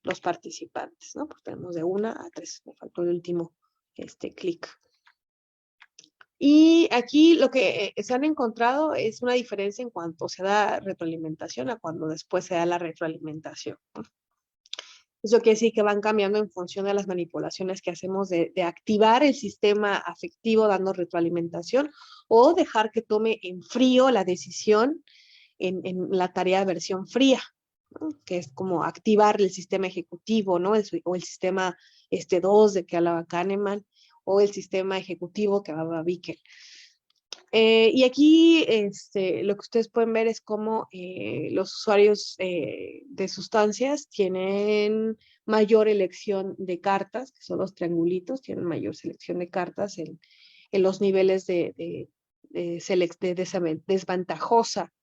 los participantes, ¿no? Porque tenemos de 1 a 3, me faltó el último clic. Y aquí lo que se han encontrado es una diferencia en cuanto se da retroalimentación a cuando después se da la retroalimentación, ¿no? Eso quiere decir que van cambiando en función de las manipulaciones que hacemos de activar el sistema afectivo dando retroalimentación o dejar que tome en frío la decisión en la tarea de versión fría, ¿no? Que es como activar el sistema ejecutivo, ¿no? O el sistema 2 de que hablaba Kahneman o el sistema ejecutivo que hablaba Bickel. Y aquí lo que ustedes pueden ver es cómo los usuarios de sustancias tienen mayor elección de cartas, que son los triangulitos, tienen mayor selección de cartas en los niveles de desventajosa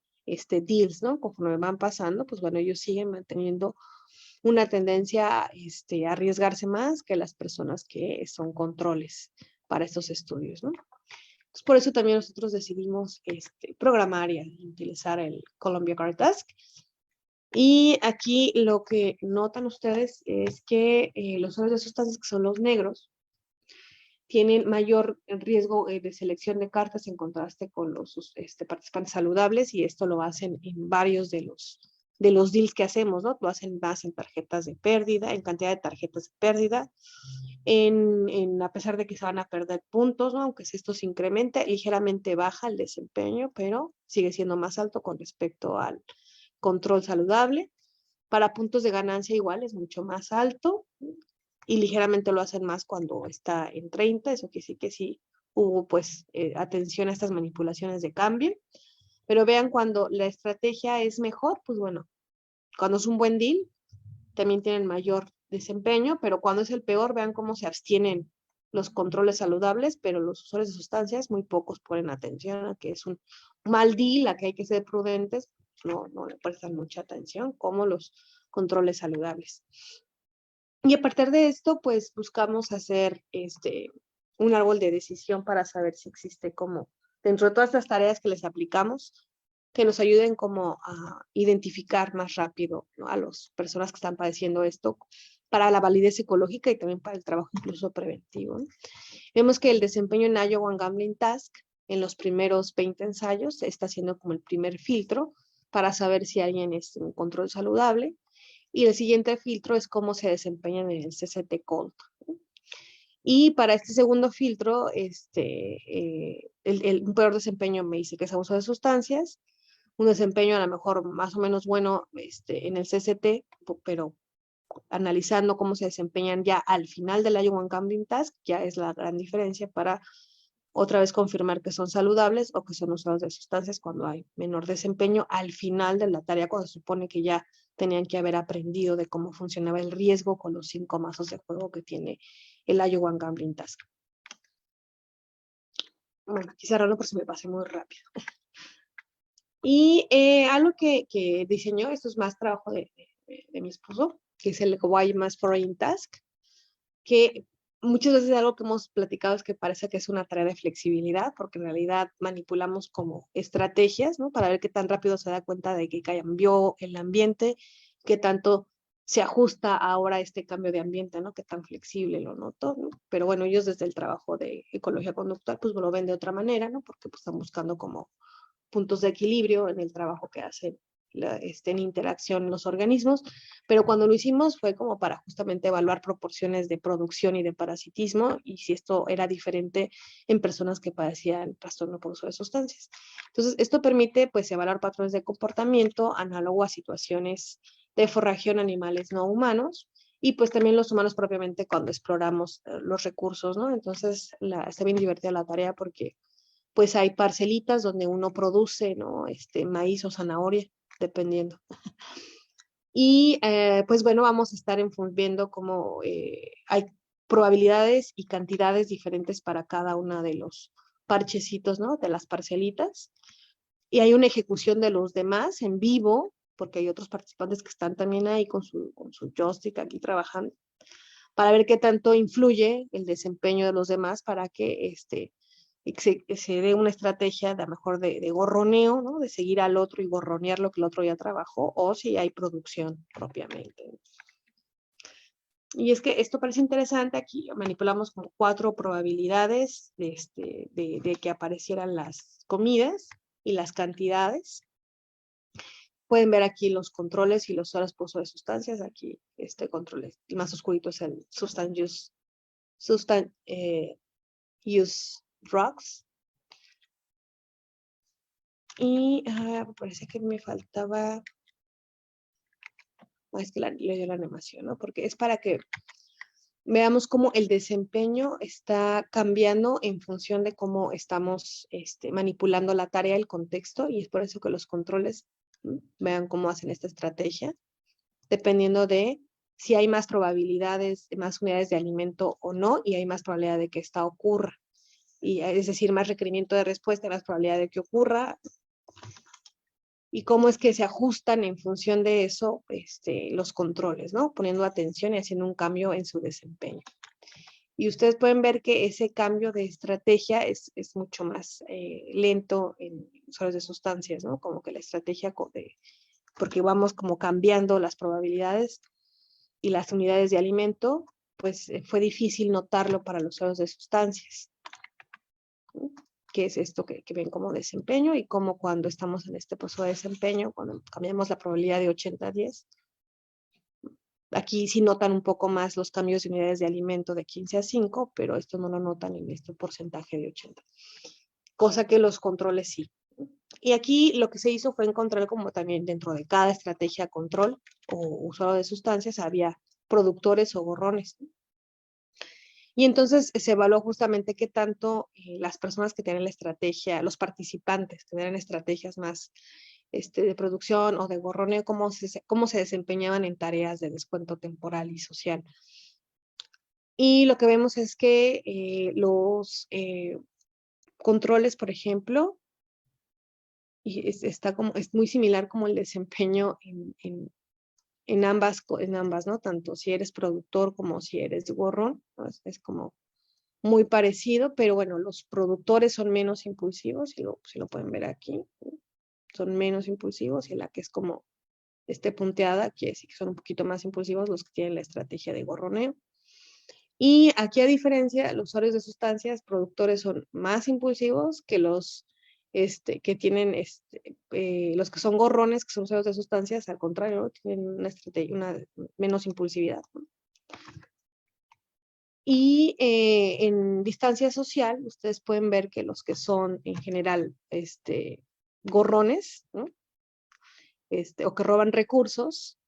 deals, ¿no? Conforme van pasando, pues bueno, ellos siguen manteniendo una tendencia a arriesgarse más que las personas que son controles para estos estudios, ¿no? Pues por eso también nosotros decidimos programar y utilizar el Columbia Card Task. Y aquí lo que notan ustedes es que los usuarios de sustancias que son los negros tienen mayor riesgo de selección de cartas en contraste con los participantes saludables, y esto lo hacen en varios de los deals que hacemos, ¿no? Lo hacen más en tarjetas de pérdida, en cantidad de tarjetas de pérdida, a pesar de que se van a perder puntos, ¿no? Aunque si esto se incrementa, ligeramente baja el desempeño, pero sigue siendo más alto con respecto al control saludable. Para puntos de ganancia igual es mucho más alto, y ligeramente lo hacen más cuando está en 30, eso quiere decir que sí hubo pues atención a estas manipulaciones de cambio. Pero vean, cuando la estrategia es mejor, pues bueno, cuando es un buen deal, también tienen mayor desempeño, pero cuando es el peor, vean cómo se abstienen los controles saludables, pero los usuarios de sustancias muy pocos ponen atención a que es un mal deal, a que hay que ser prudentes, no le prestan mucha atención, como los controles saludables. Y a partir de esto, pues buscamos hacer un árbol de decisión para saber si existe como, dentro de todas estas tareas que les aplicamos, que nos ayuden como a identificar más rápido, ¿no?, a las personas que están padeciendo esto, para la validez psicológica y también para el trabajo incluso preventivo, ¿no? Vemos que el desempeño en Iowa Gambling Task en los primeros 20 ensayos está siendo como el primer filtro para saber si alguien es en control saludable. Y el siguiente filtro es cómo se desempeñan en el CCT Cold. Y para este segundo filtro, un peor desempeño me dice que es abuso de sustancias, un desempeño a lo mejor más o menos bueno en el CCT, pero analizando cómo se desempeñan ya al final del Iowa Gambling Task, ya es la gran diferencia para otra vez confirmar que son saludables o que son usuarios de sustancias cuando hay menor desempeño al final de la tarea, cuando se supone que ya tenían que haber aprendido de cómo funcionaba el riesgo con los 5 mazos de juego que tiene el Iowa Gambling Task. Bueno, aquí cerrando porque se me pasé muy rápido. Y algo que diseñó, esto es más trabajo de mi esposo, que es el Why Mass Foreign Task, que muchas veces algo que hemos platicado es que parece que es una tarea de flexibilidad, porque en realidad manipulamos como estrategias, ¿no? Para ver qué tan rápido se da cuenta de que cambió el ambiente, qué tanto se ajusta ahora a este cambio de ambiente, ¿no? Qué tan flexible lo noto, ¿no? Pero bueno, ellos desde el trabajo de ecología conductual, pues lo ven de otra manera, ¿no? Porque pues están buscando como puntos de equilibrio en el trabajo que hacen en interacción los organismos, pero cuando lo hicimos fue como para justamente evaluar proporciones de producción y de parasitismo, y si esto era diferente en personas que padecían trastorno por uso de sustancias. Entonces, esto permite pues evaluar patrones de comportamiento análogo a situaciones de forrajeón animales no humanos, y pues también los humanos propiamente cuando exploramos los recursos, ¿no? Entonces, está bien divertida la tarea porque pues hay parcelitas donde uno produce, ¿no? Maíz o zanahoria, dependiendo. Y pues bueno, vamos a estar viendo cómo hay probabilidades y cantidades diferentes para cada una de los parchecitos, ¿no? De las parcelitas. Y hay una ejecución de los demás en vivo, porque hay otros participantes que están también ahí con su joystick aquí trabajando, para ver qué tanto influye el desempeño de los demás para que se dé una estrategia de a lo mejor de gorroneo, ¿no? De seguir al otro y gorronear lo que el otro ya trabajó, o si hay producción propiamente. Y es que esto parece interesante. Aquí manipulamos como 4 probabilidades de que aparecieran las comidas y las cantidades. Pueden ver aquí los controles y los horas por uso de sustancias. Aquí este control, el más oscurito es el substance use drugs. Y me parece que me faltaba, es que le dio la animación, ¿no? Porque es para que veamos cómo el desempeño está cambiando en función de cómo estamos manipulando la tarea, el contexto, y es por eso que los controles, vean cómo hacen esta estrategia, dependiendo de si hay más probabilidades, más unidades de alimento o no, y hay más probabilidad de que esta ocurra. Y es decir, más requerimiento de respuesta, más probabilidad de que ocurra, y cómo es que se ajustan en función de eso los controles, ¿no? Poniendo atención y haciendo un cambio en su desempeño. Y ustedes pueden ver que ese cambio de estrategia es mucho más lento en usuarios de sustancias, ¿no? Como que la estrategia, porque vamos como cambiando las probabilidades y las unidades de alimento, pues fue difícil notarlo para los usuarios de sustancias, ¿no? Que es esto que ven como desempeño, y como cuando estamos en este proceso de desempeño, cuando cambiamos la probabilidad de 80-10, aquí sí notan un poco más los cambios de unidades de alimento de 15-5, pero esto no lo notan en este porcentaje de 80, cosa que los controles sí. Y aquí lo que se hizo fue encontrar como también dentro de cada estrategia control o usuario de sustancias había productores o gorrones. Y entonces se evaluó justamente qué tanto las personas que tienen la estrategia, los participantes, tenían estrategias más de producción o de gorroneo, cómo se desempeñaban en tareas de descuento temporal y social. Y lo que vemos es que los controles, por ejemplo, y es muy similar como el desempeño en ambas, ¿no? Tanto si eres productor como si eres gorrón, ¿no? Es como muy parecido, pero bueno, los productores son menos impulsivos, si lo pueden ver aquí, ¿no? Son menos impulsivos, y la que es como punteada quiere decir que son un poquito más impulsivos los que tienen la estrategia de gorroneo. Y aquí, a diferencia, los usuarios de sustancias productores son más impulsivos que los que tienen, los que son gorrones, que son usuarios de sustancias, al contrario, tienen una estrategia, menos impulsividad, ¿no? Y en distancia social, ustedes pueden ver que los que son en general gorrones, ¿no? O que roban recursos,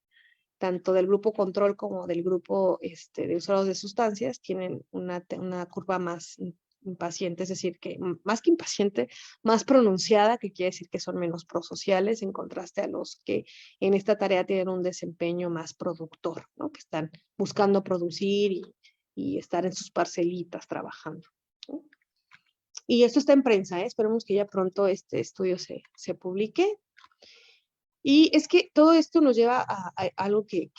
tanto del grupo control como del grupo de usuarios de sustancias, tienen una curva más impaciente, es decir, que más que impaciente, más pronunciada, que quiere decir que son menos prosociales, en contraste a los que en esta tarea tienen un desempeño más productor, ¿no? Que están buscando producir y estar en sus parcelitas trabajando, ¿no? Y esto está en prensa, ¿eh? Esperemos que ya pronto este estudio se publique. Y es que todo esto nos lleva a algo que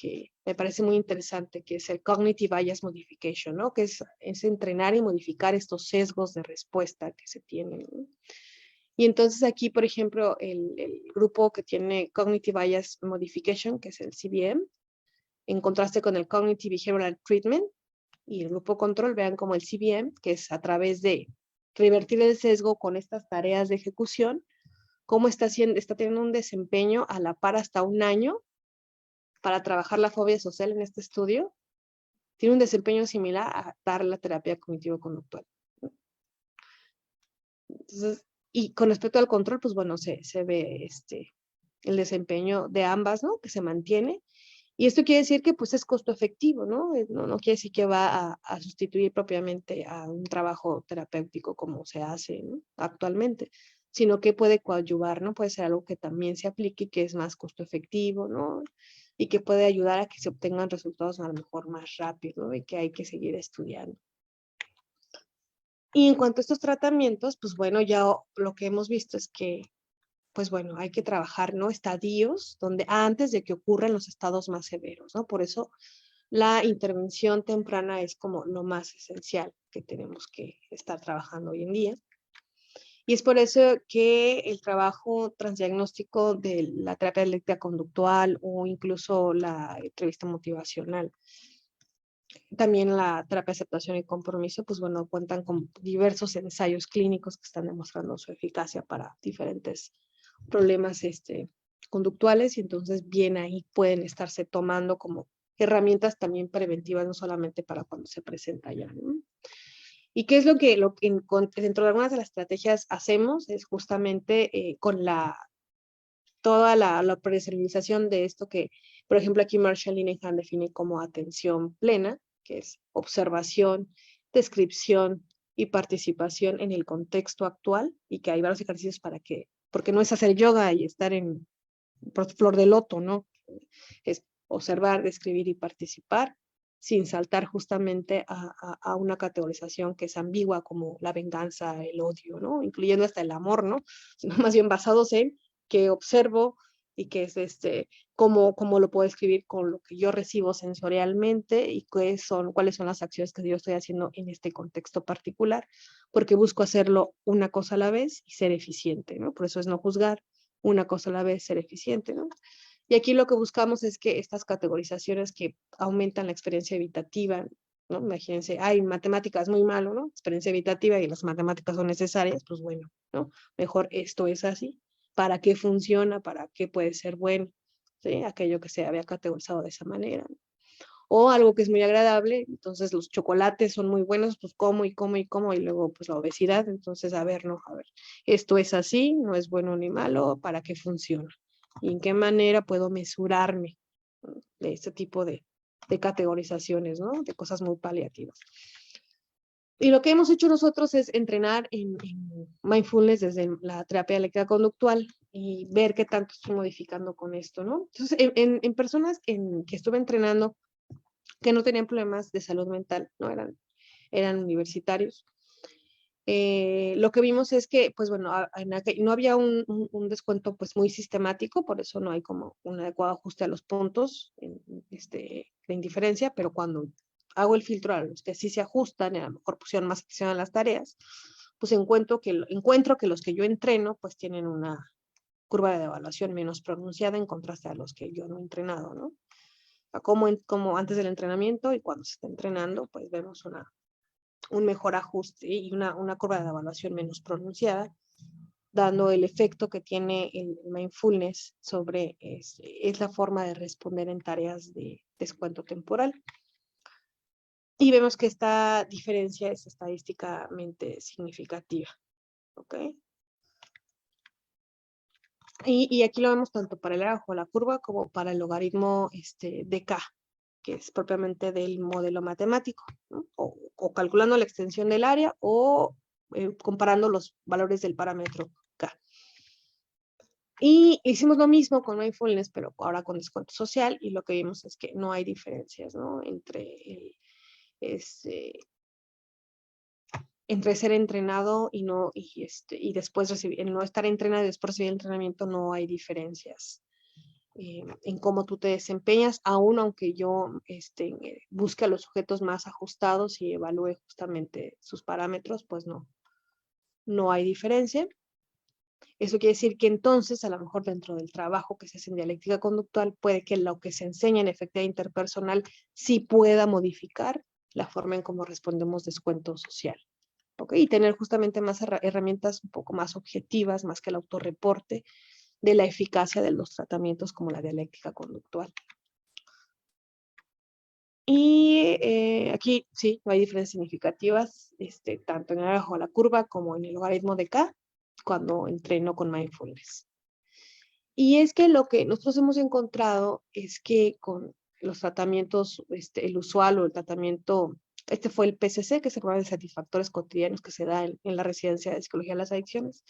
me parece muy interesante, que es el Cognitive Bias Modification, ¿no? Que es entrenar y modificar estos sesgos de respuesta que se tienen, ¿no? Y entonces aquí, por ejemplo, el grupo que tiene Cognitive Bias Modification, que es el CBM, en contraste con el Cognitive Behavioral Treatment, y el grupo control, vean como el CBM, que es a través de revertir el sesgo con estas tareas de ejecución, cómo está teniendo un desempeño a la par hasta un año para trabajar la fobia social en este estudio, tiene un desempeño similar a dar la terapia cognitivo-conductual. Entonces, y con respecto al control, pues bueno, se ve el desempeño de ambas, ¿no? Que se mantiene. Y esto quiere decir que pues es costo efectivo, ¿no? No quiere decir que va a sustituir propiamente a un trabajo terapéutico como se hace, ¿no? Actualmente, sino que puede coadyuvar, ¿no? Puede ser algo que también se aplique, que es más costo efectivo, ¿no? Y que puede ayudar a que se obtengan resultados a lo mejor más rápido, ¿no? Y que hay que seguir estudiando. Y en cuanto a estos tratamientos, pues bueno, ya lo que hemos visto es que pues bueno, hay que trabajar, ¿no? Estadios donde antes de que ocurran los estados más severos, ¿no? Por eso la intervención temprana es como lo más esencial que tenemos que estar trabajando hoy en día. Y es por eso que el trabajo transdiagnóstico de la terapia dialéctica conductual o incluso la entrevista motivacional, también la terapia de aceptación y compromiso, pues bueno, cuentan con diversos ensayos clínicos que están demostrando su eficacia para diferentes problemas conductuales, y entonces bien ahí pueden estarse tomando como herramientas también preventivas, no solamente para cuando se presenta ya, ¿no? ¿Y qué es lo que dentro de algunas de las estrategias hacemos? Es justamente con toda la personalización de esto que, por ejemplo, aquí Marshall Linehan define como atención plena, que es observación, descripción y participación en el contexto actual, y que hay varios ejercicios porque no es hacer yoga y estar en flor de loto, ¿no? Es observar, describir y participar, sin saltar justamente a una categorización que es ambigua como la venganza, el odio, ¿no? Incluyendo hasta el amor, ¿no? Sino más bien basados en que observo y que es cómo lo puedo escribir con lo que yo recibo sensorialmente y cuáles son las acciones que yo estoy haciendo en este contexto particular, porque busco hacerlo una cosa a la vez y ser eficiente, ¿no? Por eso es no juzgar, una cosa a la vez, ser eficiente, ¿no? Y aquí lo que buscamos es que estas categorizaciones que aumentan la experiencia evitativa, ¿no? Imagínense, hay matemáticas muy malo, ¿no? Experiencia evitativa y las matemáticas son necesarias, pues bueno, ¿no? Mejor esto es así. ¿Para qué funciona? ¿Para qué puede ser bueno? ¿Sí? Aquello que se había categorizado de esa manera, ¿no? O algo que es muy agradable, entonces los chocolates son muy buenos, pues como y como y como, y luego pues la obesidad, entonces a ver, no, a ver, esto es así, no es bueno ni malo, ¿para qué funciona? ¿Y en qué manera puedo mesurarme, ¿no? De este tipo de categorizaciones, ¿no? De cosas muy paliativas. Y lo que hemos hecho nosotros es entrenar en mindfulness desde la terapia eléctrica conductual y ver qué tanto estoy modificando con esto, ¿no? Entonces, en personas que estuve entrenando que no tenían problemas de salud mental, no eran universitarios. Lo que vimos es que, pues bueno, no había un descuento pues muy sistemático, por eso no hay como un adecuado ajuste a los puntos de indiferencia, pero cuando hago el filtro a los que sí se ajustan y a lo mejor pusieron más atención a las tareas, pues encuentro que los que yo entreno pues tienen una curva de evaluación menos pronunciada en contraste a los que yo no he entrenado, ¿no? Como antes del entrenamiento y cuando se está entrenando, pues vemos un mejor ajuste y una curva de evaluación menos pronunciada, dando el efecto que tiene el mindfulness sobre es la forma de responder en tareas de descuento temporal. Y vemos que esta diferencia es estadísticamente significativa. ¿Ok? Y aquí lo vemos tanto para el área bajo la curva como para el logaritmo de K, que es propiamente del modelo matemático, ¿no? O calculando la extensión del área o comparando los valores del parámetro K. Y hicimos lo mismo con mindfulness, pero ahora con descuento social, y lo que vimos es que no hay diferencias, ¿no? Entre ser entrenado y después recibir, el no estar entrenado y después recibir el entrenamiento, no hay diferencias en cómo tú te desempeñas, aún aunque yo busque a los sujetos más ajustados y evalúe justamente sus parámetros, pues no hay diferencia. Eso quiere decir que entonces, a lo mejor dentro del trabajo que se hace en dialéctica conductual, puede que lo que se enseña en efectividad interpersonal sí pueda modificar la forma en cómo respondemos descuento social. ¿Okay? Y tener justamente más herramientas un poco más objetivas, más que el autorreporte, de la eficacia de los tratamientos como la dialéctica conductual. Y aquí sí, no hay diferencias significativas, tanto en el área bajo la curva como en el logaritmo de K, cuando entreno con mindfulness. Y es que lo que nosotros hemos encontrado es que con los tratamientos, el usual o el tratamiento, fue el PCC, que es el programa de satisfactores cotidianos que se da en la residencia de psicología de las adicciones.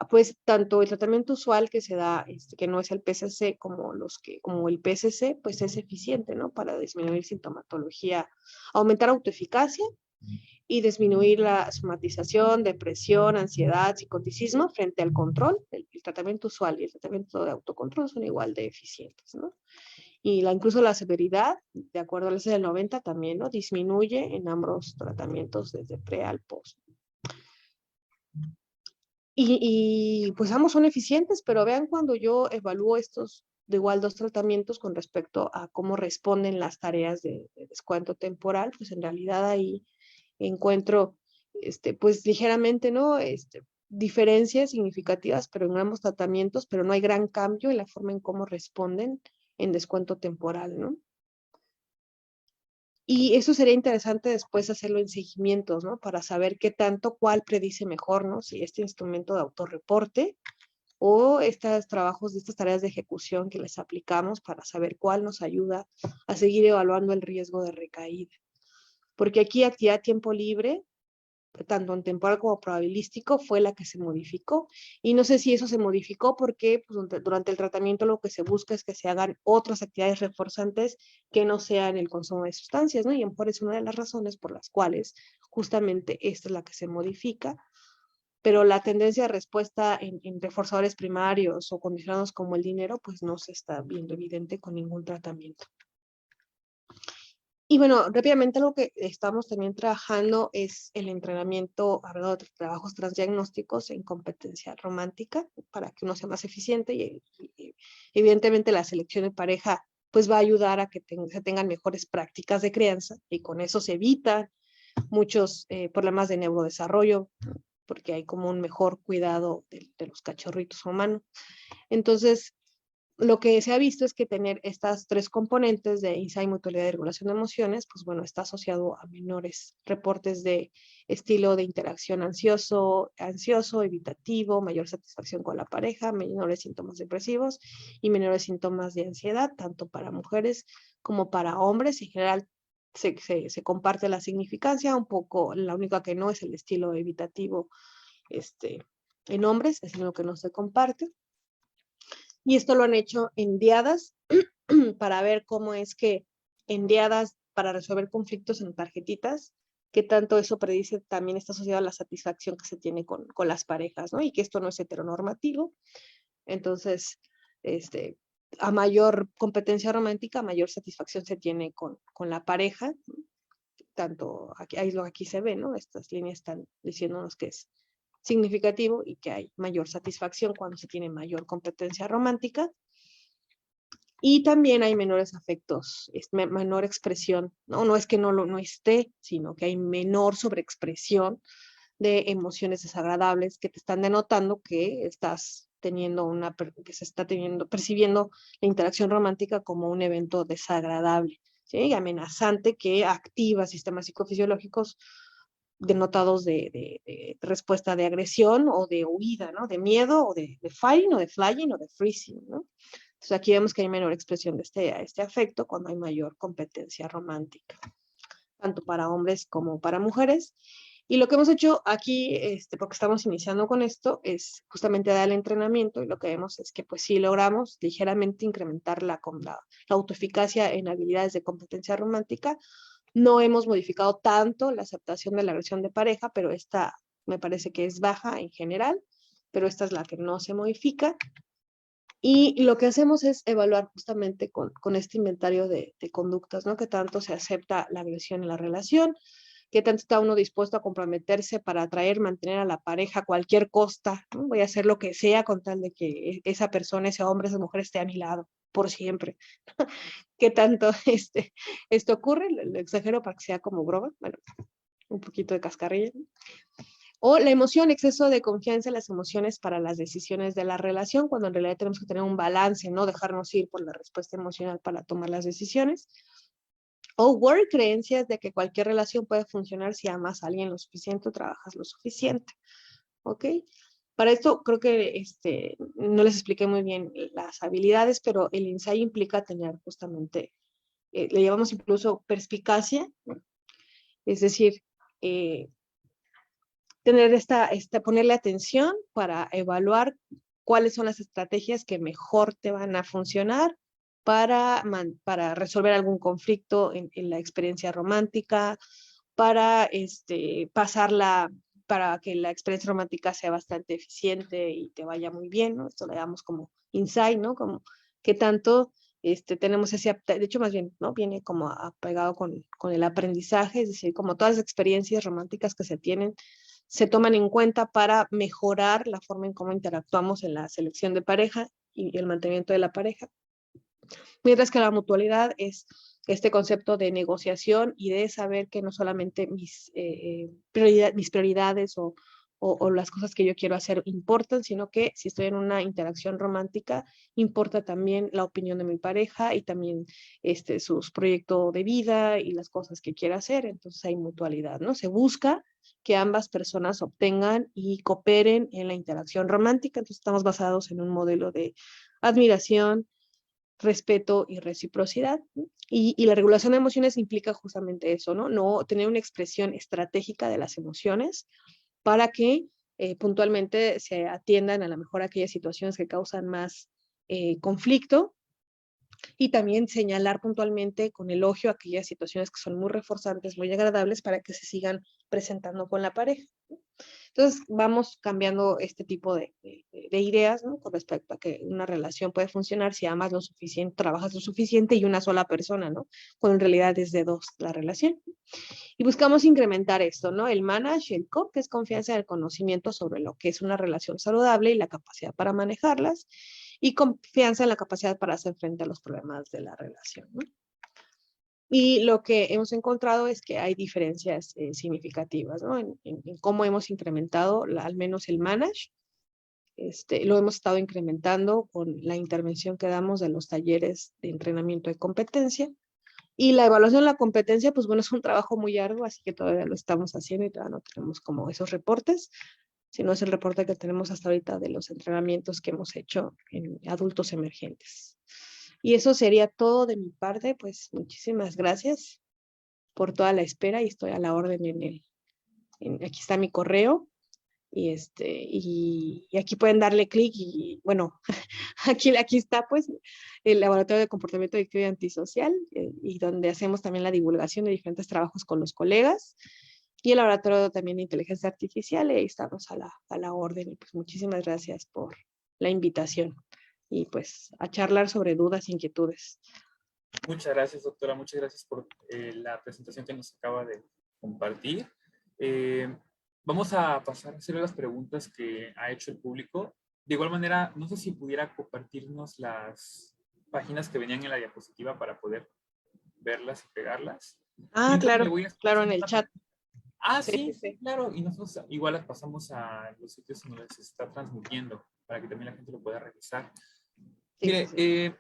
Pues tanto el tratamiento usual que se da, que no es el PCC, como el PCC, pues es eficiente, ¿no? Para disminuir sintomatología, aumentar autoeficacia y disminuir la somatización, depresión, ansiedad, psicoticismo frente al control. El tratamiento usual y el tratamiento de autocontrol son igual de eficientes, ¿no? Y incluso la severidad, de acuerdo al S del 90 también, ¿no? Disminuye en ambos tratamientos desde pre al post. Y pues ambos son eficientes, pero vean cuando yo evalúo estos de igual dos tratamientos con respecto a cómo responden las tareas de descuento temporal, pues en realidad ahí encuentro, pues ligeramente, ¿no? Diferencias significativas, pero en ambos tratamientos, pero no hay gran cambio en la forma en cómo responden en descuento temporal, ¿no? Y eso sería interesante después hacerlo en seguimientos, ¿no? Para saber qué tanto, cuál predice mejor, ¿no? Si este instrumento de autorreporte o estos trabajos de estas tareas de ejecución que les aplicamos para saber cuál nos ayuda a seguir evaluando el riesgo de recaída. Porque aquí actividad tiempo libre, tanto en temporal como probabilístico, fue la que se modificó. Y no sé si eso se modificó porque pues, durante el tratamiento lo que se busca es que se hagan otras actividades reforzantes que no sean el consumo de sustancias, ¿no? Y a lo mejor es una de las razones por las cuales justamente esta es la que se modifica. pero la tendencia de respuesta en reforzadores primarios o condicionados como el dinero, pues no se está viendo evidente con ningún tratamiento. Y bueno, rápidamente algo que estamos también trabajando es el entrenamiento, hablando de trabajos transdiagnósticos en competencia romántica, para que uno sea más eficiente y evidentemente la selección de pareja pues va a ayudar a que se tengan mejores prácticas de crianza y con eso se evitan muchos problemas de neurodesarrollo, porque hay como un mejor cuidado de los cachorritos humanos. Entonces, lo que se ha visto es que tener estas tres componentes de insight, mutualidad y regulación de emociones, pues bueno, está asociado a menores reportes de estilo de interacción ansioso, evitativo, mayor satisfacción con la pareja, menores síntomas depresivos y menores síntomas de ansiedad, tanto para mujeres como para hombres. En general, se comparte la significancia, un poco, la única que no es el estilo evitativo en hombres, es lo que no se comparte. Y esto lo han hecho en diadas para ver cómo es que en diadas para resolver conflictos en tarjetitas, que tanto eso predice también está asociado a la satisfacción que se tiene con las parejas, ¿no? Y que esto no es heteronormativo. Entonces, a mayor competencia romántica, mayor satisfacción se tiene con la pareja. Tanto aquí se ve, ¿no? Estas líneas están diciéndonos que es significativo y que hay mayor satisfacción cuando se tiene mayor competencia romántica. Y también hay menores afectos, menor expresión, ¿no? No es que no esté, sino que hay menor sobreexpresión de emociones desagradables que te están denotando que estás teniendo que se está percibiendo la interacción romántica como un evento desagradable, ¿sí? Y amenazante que activa sistemas psicofisiológicos denotados de respuesta de agresión o de huida, ¿no? De miedo o de fighting o de flying o de freezing, ¿no? Entonces aquí vemos que hay menor expresión de este afecto cuando hay mayor competencia romántica, tanto para hombres como para mujeres. Y lo que hemos hecho aquí, porque estamos iniciando con esto, es justamente dar el entrenamiento y lo que vemos es que pues sí logramos ligeramente incrementar la autoeficacia en habilidades de competencia romántica. No hemos modificado tanto la aceptación de la agresión de pareja, pero esta me parece que es baja en general, pero esta es la que no se modifica. Y lo que hacemos es evaluar justamente con este inventario de conductas, ¿no? Que tanto se acepta la agresión en la relación, qué tanto está uno dispuesto a comprometerse para atraer, mantener a la pareja a cualquier costa, ¿no? Voy a hacer lo que sea con tal de que esa persona, ese hombre, esa mujer esté a mi lado por siempre. ¿Qué tanto esto ocurre? Lo exagero para que sea como broma, bueno, un poquito de cascarrilla, ¿no? O la emoción, exceso de confianza en las emociones para las decisiones de la relación, cuando en realidad tenemos que tener un balance, no dejarnos ir por la respuesta emocional para tomar las decisiones. O worry, creencias de que cualquier relación puede funcionar si amas a alguien lo suficiente o trabajas lo suficiente. ¿Ok? Para esto creo que no les expliqué muy bien las habilidades, pero el insight implica tener justamente, le llamamos incluso perspicacia, ¿no? Es decir, tener ponerle atención para evaluar cuáles son las estrategias que mejor te van a funcionar para resolver algún conflicto en la experiencia romántica, para para que la experiencia romántica sea bastante eficiente y te vaya muy bien, ¿no? Esto le damos como insight, ¿no? Como que tanto tenemos de hecho más bien, ¿no? Viene como apegado con el aprendizaje, es decir, como todas las experiencias románticas que se tienen, se toman en cuenta para mejorar la forma en cómo interactuamos en la selección de pareja y el mantenimiento de la pareja. Mientras que la mutualidad es este concepto de negociación y de saber que no solamente mis prioridades o las cosas que yo quiero hacer importan, sino que si estoy en una interacción romántica, importa también la opinión de mi pareja y también sus proyectos de vida y las cosas que quiera hacer. Entonces hay mutualidad, ¿no? Se busca que ambas personas obtengan y cooperen en la interacción romántica. Entonces estamos basados en un modelo de admiración, respeto y reciprocidad. Y la regulación de emociones implica justamente eso, ¿no? No tener una expresión estratégica de las emociones para que puntualmente se atiendan a lo mejor aquellas situaciones que causan más conflicto y también señalar puntualmente con elogio aquellas situaciones que son muy reforzantes, muy agradables para que se sigan presentando con la pareja. Entonces, vamos cambiando este tipo de ideas, ¿no? Con respecto a que una relación puede funcionar si amas lo suficiente, trabajas lo suficiente y una sola persona, ¿no? Cuando en realidad es de dos la relación. Y buscamos incrementar esto, ¿no? El manage, el co, que es confianza en el conocimiento sobre lo que es una relación saludable y la capacidad para manejarlas, y confianza en la capacidad para hacer frente a los problemas de la relación, ¿no? Y lo que hemos encontrado es que hay diferencias significativas, ¿no? En cómo hemos incrementado al menos el manage. Lo hemos estado incrementando con la intervención que damos de los talleres de entrenamiento de competencia. Y la evaluación de la competencia, pues bueno, es un trabajo muy arduo, así que todavía lo estamos haciendo y todavía no tenemos como esos reportes, sino es el reporte que tenemos hasta ahorita de los entrenamientos que hemos hecho en adultos emergentes. Y eso sería todo de mi parte, pues muchísimas gracias por toda la espera y estoy a la orden aquí está mi correo y aquí pueden darle clic y bueno, aquí está pues el laboratorio de comportamiento adictivo y antisocial y donde hacemos también la divulgación de diferentes trabajos con los colegas y el laboratorio también de inteligencia artificial y ahí estamos a la orden y pues muchísimas gracias por la invitación y pues a charlar sobre dudas, inquietudes. Muchas gracias, doctora. Muchas gracias por la presentación que nos acaba de compartir. Vamos a pasar a hacer las preguntas que ha hecho el público. De igual manera, no sé si pudiera compartirnos las páginas que venían en la diapositiva para poder verlas y pegarlas. Ah, claro, claro, en el una... chat. Ah, sí, sí, claro. Y nosotros igual las pasamos a los sitios donde se está transmitiendo para que también la gente lo pueda revisar. Sí, Mire, sí.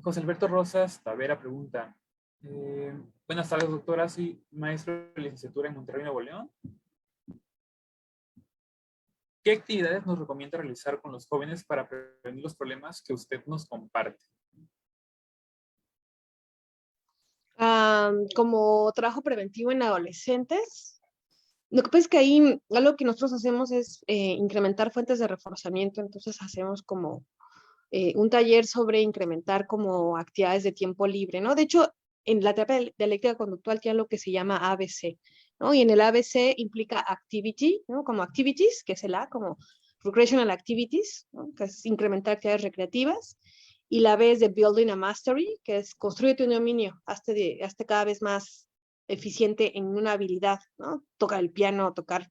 José Alberto Rosas Tavera pregunta, buenas tardes, doctora, soy maestro de licenciatura en Monterrey, Nuevo León. ¿Qué actividades nos recomienda realizar con los jóvenes para prevenir los problemas que usted nos comparte? Como trabajo preventivo en adolescentes, lo que pasa es que ahí algo que nosotros hacemos es incrementar fuentes de reforzamiento, entonces hacemos como un taller sobre incrementar como actividades de tiempo libre, ¿no? De hecho, en la terapia dialéctica conductual tiene lo que se llama ABC, ¿no? Y en el ABC implica activity, ¿no? Como activities, que es el A, como recreational activities, ¿no? Que es incrementar actividades recreativas. Y la B es de building a mastery, que es construye un dominio, hazte cada vez más eficiente en una habilidad, ¿no? Tocar el piano, tocar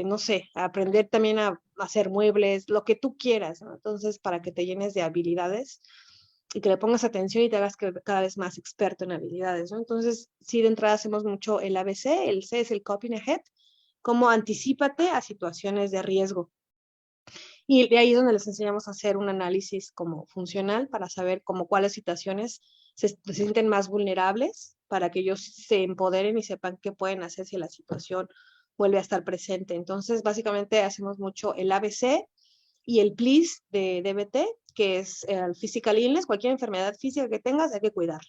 no sé, aprender también a hacer muebles, lo que tú quieras, ¿no? Entonces, para que te llenes de habilidades y que le pongas atención y te hagas cada vez más experto en habilidades, ¿no? Entonces, sí, de entrada hacemos mucho el ABC, el C es el coping ahead, como anticípate a situaciones de riesgo. Y de ahí es donde les enseñamos a hacer un análisis como funcional para saber como cuáles situaciones se sienten más vulnerables para que ellos se empoderen y sepan qué pueden hacer si la situación vuelve a estar presente. Entonces, básicamente hacemos mucho el ABC y el PLIS de DBT, que es el physical illness, cualquier enfermedad física que tengas, hay que cuidarla.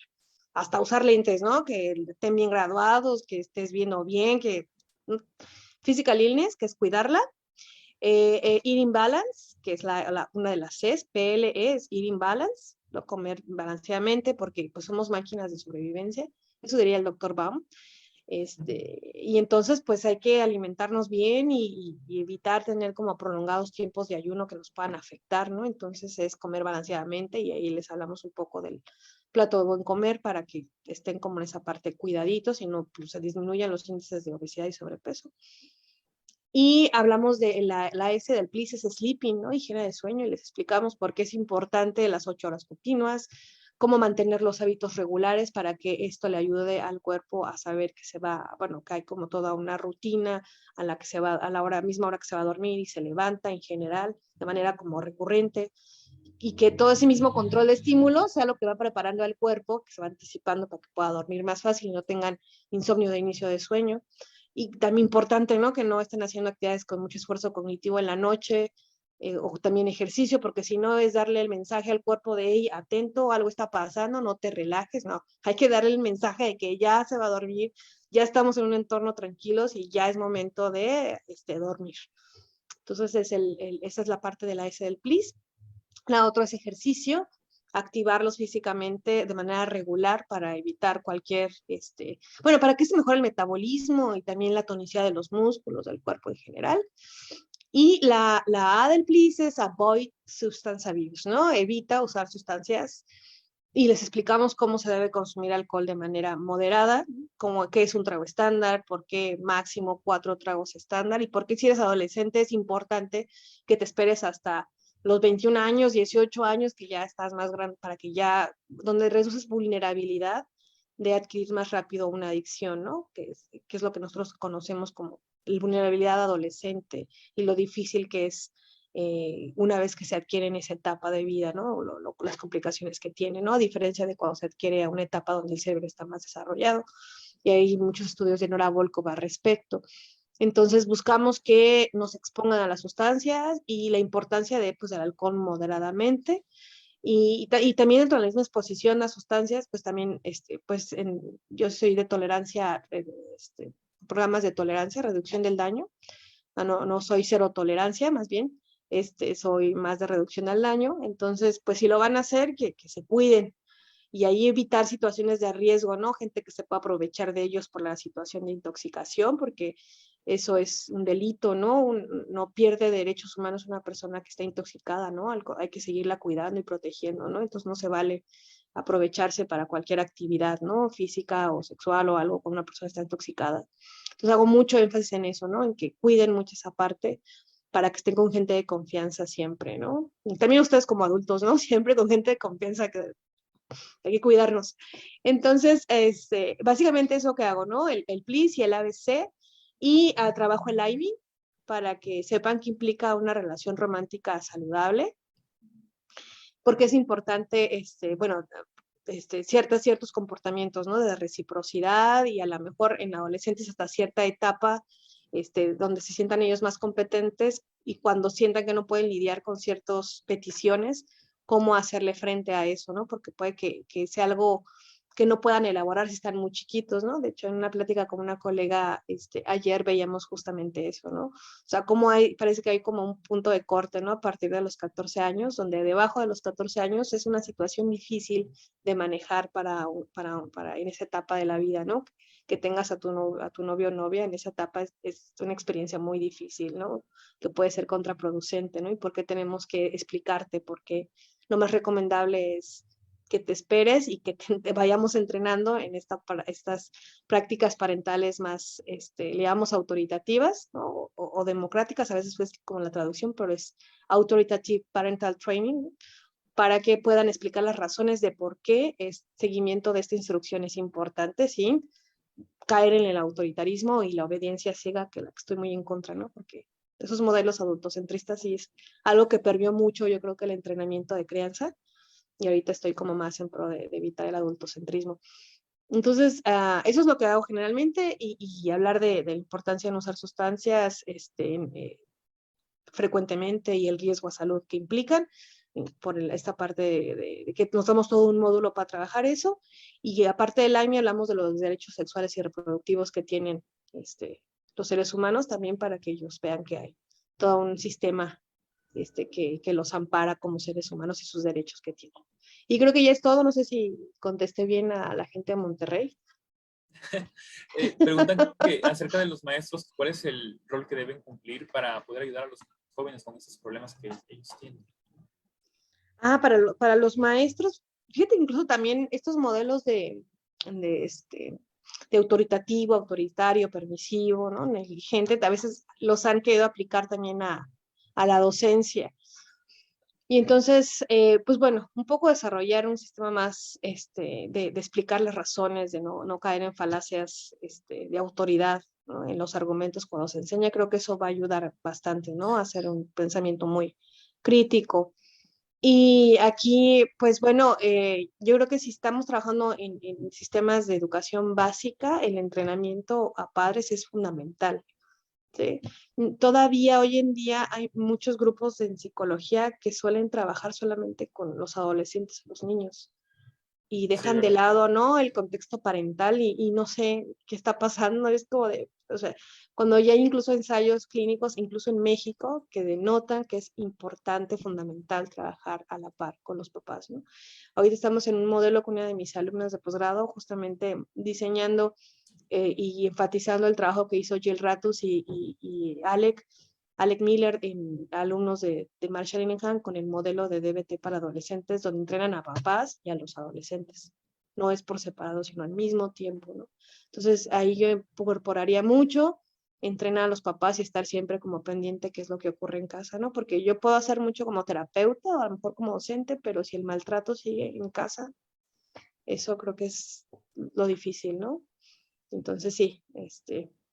Hasta usar lentes, ¿no? Que estén bien graduados, que estés viendo bien, que... Physical illness, que es cuidarla. Eating balance, que es una de las Cs, PLE es eating balance, lo comer balanceadamente, porque pues somos máquinas de sobrevivencia, eso diría el doctor Baum. Y entonces pues hay que alimentarnos bien y evitar tener como prolongados tiempos de ayuno que nos puedan afectar, ¿no? Entonces es comer balanceadamente y ahí les hablamos un poco del plato de buen comer para que estén como en esa parte cuidaditos y no pues, se disminuyan los índices de obesidad y sobrepeso. Y hablamos de la S del PLIS es sleeping, ¿no? Higiene de sueño, y les explicamos por qué es importante las 8 horas continuas, cómo mantener los hábitos regulares para que esto le ayude al cuerpo a saber que se va, bueno, que hay como toda una rutina a la que se va, a la misma hora que se va a dormir y se levanta en general, de manera como recurrente, y que todo ese mismo control de estímulos sea lo que va preparando al cuerpo, que se va anticipando para que pueda dormir más fácil y no tengan insomnio de inicio de sueño. Y también importante, ¿no? Que no estén haciendo actividades con mucho esfuerzo cognitivo en la noche o también ejercicio, porque si no es darle el mensaje al cuerpo de, hey, atento, algo está pasando, no te relajes, no. Hay que darle el mensaje de que ya se va a dormir, ya estamos en un entorno tranquilos y ya es momento de dormir. Entonces, esa es la parte de la S del PLIS. La otra es ejercicio, activarlos físicamente de manera regular para evitar cualquier, bueno, para que se mejore el metabolismo y también la tonicidad de los músculos del cuerpo en general. Y la A del PLIS es avoid substance abuse, ¿no? Evita usar sustancias y les explicamos cómo se debe consumir alcohol de manera moderada, como qué es un trago estándar, por qué máximo 4 tragos estándar y por qué si eres adolescente es importante que te esperes hasta los 21 años, 18 años, que ya estás más grande, para que ya, donde reduces vulnerabilidad de adquirir más rápido una adicción, ¿no? Que es lo que nosotros conocemos como la vulnerabilidad adolescente y lo difícil que es una vez que se adquiere en esa etapa de vida, ¿no? Las complicaciones que tiene, ¿no? A diferencia de cuando se adquiere a una etapa donde el cerebro está más desarrollado. Y hay muchos estudios de Nora Volkova al respecto. Entonces buscamos que nos expongan a las sustancias y la importancia de, pues, del alcohol moderadamente. Y también dentro de la misma exposición a sustancias, pues también, pues yo soy de tolerancia, programas de tolerancia, reducción del daño. No soy cero tolerancia, más bien, soy más de reducción al daño. Entonces, pues si lo van a hacer, que se cuiden y ahí evitar situaciones de riesgo, ¿no? Gente que se pueda aprovechar de ellos por la situación de intoxicación, porque eso es un delito, ¿no? No pierde derechos humanos una persona que está intoxicada, ¿no? Hay que seguirla cuidando y protegiendo, ¿no? Entonces no se vale aprovecharse para cualquier actividad, ¿no? Física o sexual o algo con una persona que está intoxicada. Entonces hago mucho énfasis en eso, ¿no? En que cuiden mucho esa parte para que estén con gente de confianza siempre, ¿no? Y también ustedes como adultos, ¿no? Siempre con gente de confianza que hay que cuidarnos. Entonces, básicamente eso que hago, ¿no? El PLIS y el ABC y trabajo el IB para que sepan que implica una relación romántica saludable, porque es importante, bueno, ciertos comportamientos, ¿no? De reciprocidad y a lo mejor en adolescentes hasta cierta etapa, donde se sientan ellos más competentes y cuando sientan que no pueden lidiar con ciertas peticiones, cómo hacerle frente a eso, ¿no? Porque puede que sea algo que no puedan elaborar si están muy chiquitos, ¿no? De hecho, en una plática con una colega, ayer veíamos justamente eso, ¿no? O sea, parece que hay como un punto de corte, ¿no? A partir de los 14 años, donde debajo de los 14 años es una situación difícil de manejar para en esa etapa de la vida, ¿no? Que tengas a tu novio o novia en esa etapa es una experiencia muy difícil, ¿no? Que puede ser contraproducente, ¿no? Y por qué tenemos que explicarte, porque lo más recomendable es que te esperes y que te vayamos entrenando en estas prácticas parentales más, le llamamos autoritativas, ¿no? O democráticas, a veces es como la traducción, pero es Authoritative Parental Training, para que puedan explicar las razones de por qué el seguimiento de esta instrucción es importante sin caer en el autoritarismo y la obediencia ciega, que la que estoy muy en contra, ¿no? Porque esos modelos adultocentristas sí es algo que perdió mucho, yo creo que el entrenamiento de crianza, y ahorita estoy como más en pro de evitar el adultocentrismo. Entonces, eso es lo que hago generalmente y hablar de la importancia de no usar sustancias frecuentemente y el riesgo a salud que implican por esta parte de que nos damos todo un módulo para trabajar eso. Y aparte del AIME hablamos de los derechos sexuales y reproductivos que tienen los seres humanos también para que ellos vean que hay todo un sistema que los ampara como seres humanos y sus derechos que tienen. Y creo que ya es todo, no sé si contesté bien a la gente de Monterrey. Preguntan que acerca de los maestros, ¿cuál es el rol que deben cumplir para poder ayudar a los jóvenes con esos problemas que ellos tienen? Para los maestros, fíjate, incluso también estos modelos de autoritativo, autoritario, permisivo, ¿no? Negligente, a veces los han querido aplicar también a la docencia. Y entonces, pues bueno, un poco desarrollar un sistema más de explicar las razones, de no caer en falacias de autoridad, ¿no? En los argumentos cuando se enseña, creo que eso va a ayudar bastante, ¿no? A hacer un pensamiento muy crítico. Y aquí, pues bueno, yo creo que si estamos trabajando en sistemas de educación básica, el entrenamiento a padres es fundamental. ¿Sí? Todavía hoy en día hay muchos grupos en psicología que suelen trabajar solamente con los adolescentes, los niños. y Sí, dejan de ¿verdad? lado, ¿no? El contexto parental y no sé qué está pasando, es como de, o sea, cuando ya hay incluso ensayos clínicos, incluso en México, que denotan que es importante, fundamental trabajar a la par con los papás, ¿no? Ahorita estamos en un modelo con una de mis alumnas de posgrado, justamente diseñando y enfatizando el trabajo que hizo Jill Ratus y Alec Miller, en alumnos de Marshall Ingham, con el modelo de DBT para adolescentes, donde entrenan a papás y a los adolescentes. No es por separado, sino al mismo tiempo, ¿no? Entonces, ahí yo incorporaría mucho, entrenar a los papás y estar siempre como pendiente qué es lo que ocurre en casa, ¿no? Porque yo puedo hacer mucho como terapeuta, o a lo mejor como docente, pero si el maltrato sigue en casa, eso creo que es lo difícil, ¿no? Entonces sí,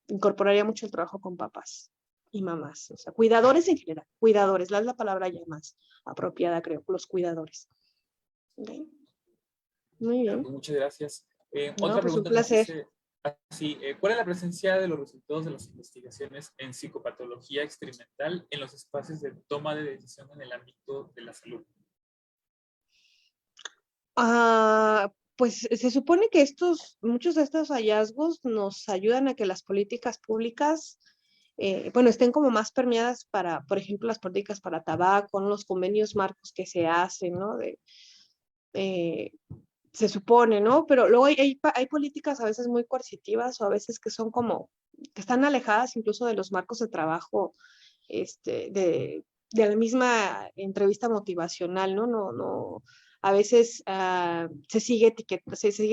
incorporaría mucho el trabajo con papás y mamás, o sea, cuidadores en general, cuidadores, la es la palabra ya más apropiada, creo, los cuidadores. ¿Ok? Muy Bueno, bien. pues muchas gracias. No, Otra pues un pregunta nos placer. dice así, ¿cuál es la presencia de los resultados de las investigaciones en psicopatología experimental en los espacios de toma de decisión en el ámbito de la salud? Pues se supone que muchos de estos hallazgos nos ayudan a que las políticas públicas, bueno, estén como más permeadas para, por ejemplo, las políticas para tabaco, ¿no? Los convenios marcos que se hacen, ¿no? Eh, Se supone, ¿no? Pero luego hay políticas a veces muy coercitivas o a veces que son como, que están alejadas incluso de los marcos de trabajo, este, de, de la misma entrevista motivacional, ¿no? A veces se sigue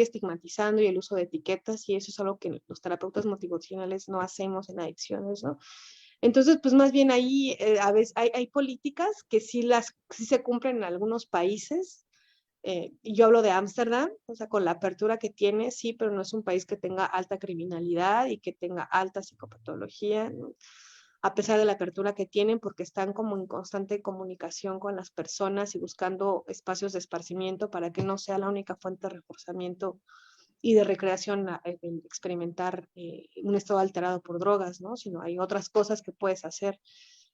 estigmatizando y el uso de etiquetas y eso es algo que los terapeutas motivacionales no hacemos en adicciones, ¿no? Entonces, pues más bien ahí a veces hay políticas que sí se cumplen en algunos países, y yo hablo de Ámsterdam, o sea, con la apertura que tiene, sí, pero no es un país que tenga alta criminalidad y que tenga alta psicopatología, ¿no? A pesar de la apertura que tienen, porque están como en constante comunicación con las personas y buscando espacios de esparcimiento para que no sea la única fuente de reforzamiento y de recreación el experimentar un estado alterado por drogas, ¿no? Sino hay otras cosas que puedes hacer.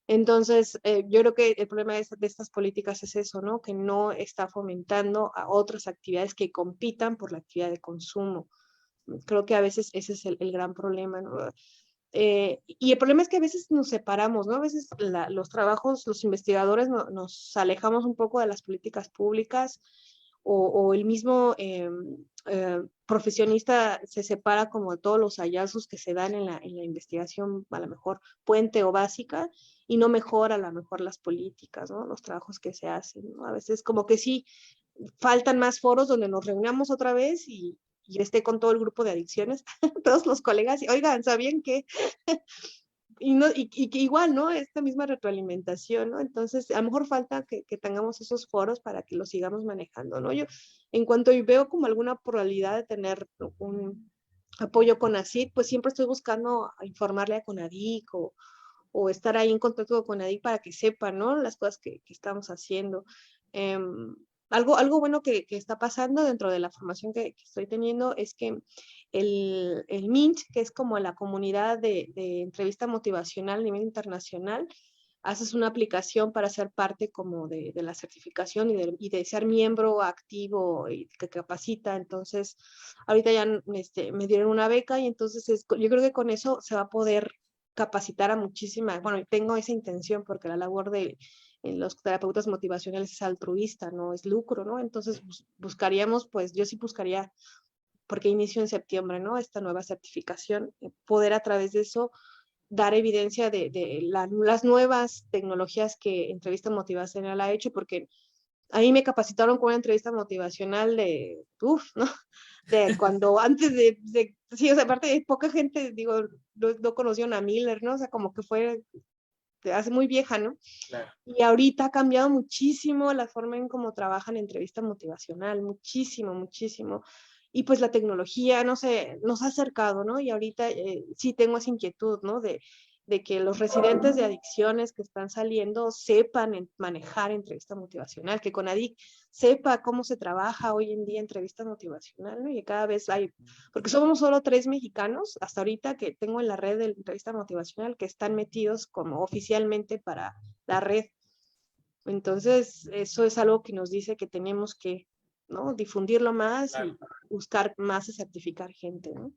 Entonces, yo creo que el problema de estas políticas es eso, ¿no? Que no está fomentando a otras actividades que compitan por la actividad de consumo. Creo que a veces ese es el gran problema, ¿no? Y el problema es que a veces nos separamos, ¿no? A veces los trabajos, los investigadores nos alejamos un poco de las políticas públicas o el mismo profesionista se separa como de todos los hallazgos que se dan en la investigación, a lo mejor puente o básica, y no mejora a lo mejor las políticas, ¿no? Los trabajos que se hacen, ¿no? A veces como que sí, faltan más foros donde nos reunamos otra vez y esté con todo el grupo de adicciones, todos los colegas, y oigan, ¿sabían que? Y, no, y que igual, ¿no? Esta misma retroalimentación, ¿no? Entonces, a lo mejor falta que tengamos esos foros para que los sigamos manejando, ¿no? Yo, en cuanto veo como alguna probabilidad de tener un apoyo con ACID, pues siempre estoy buscando informarle a CONADIC o estar ahí en contacto con CONADIC para que sepan, ¿no? Las cosas que estamos haciendo. Eh, algo bueno que está pasando dentro de la formación que estoy teniendo es que el MINT, que es como la comunidad de entrevista motivacional a nivel internacional, haces una aplicación para ser parte como de la certificación y de ser miembro activo y que capacita. Entonces, ahorita ya me dieron una beca y entonces yo creo que con eso se va a poder capacitar a muchísimas, bueno, tengo esa intención porque la labor de los terapeutas motivacionales es altruista, no es lucro, ¿no? Entonces buscaríamos, pues yo sí buscaría, porque inicio en septiembre, ¿no? Esta nueva certificación, poder a través de eso dar evidencia de las nuevas tecnologías que entrevista motivacional ha hecho, porque a mí me capacitaron con una entrevista motivacional de, uff, ¿no? De cuando antes sí, o sea, aparte de poca gente, digo, no conocieron a Miller, ¿no? O sea, como que fue hace muy vieja, ¿no? Claro. Y ahorita ha cambiado muchísimo la forma en cómo trabajan entrevista motivacional, muchísimo, muchísimo. Y pues la tecnología, no sé, nos ha acercado, ¿no? Y ahorita sí tengo esa inquietud, ¿no? De que los residentes de adicciones que están saliendo sepan manejar entrevista motivacional, que CONADIC sepa cómo se trabaja hoy en día entrevista motivacional, ¿no? Y cada vez hay, porque somos solo 3 mexicanos hasta ahorita que tengo en la red de entrevista motivacional que están metidos como oficialmente para la red. Entonces, eso es algo que nos dice que tenemos que ¿no? Difundirlo más y Claro. buscar más y certificar gente, ¿no?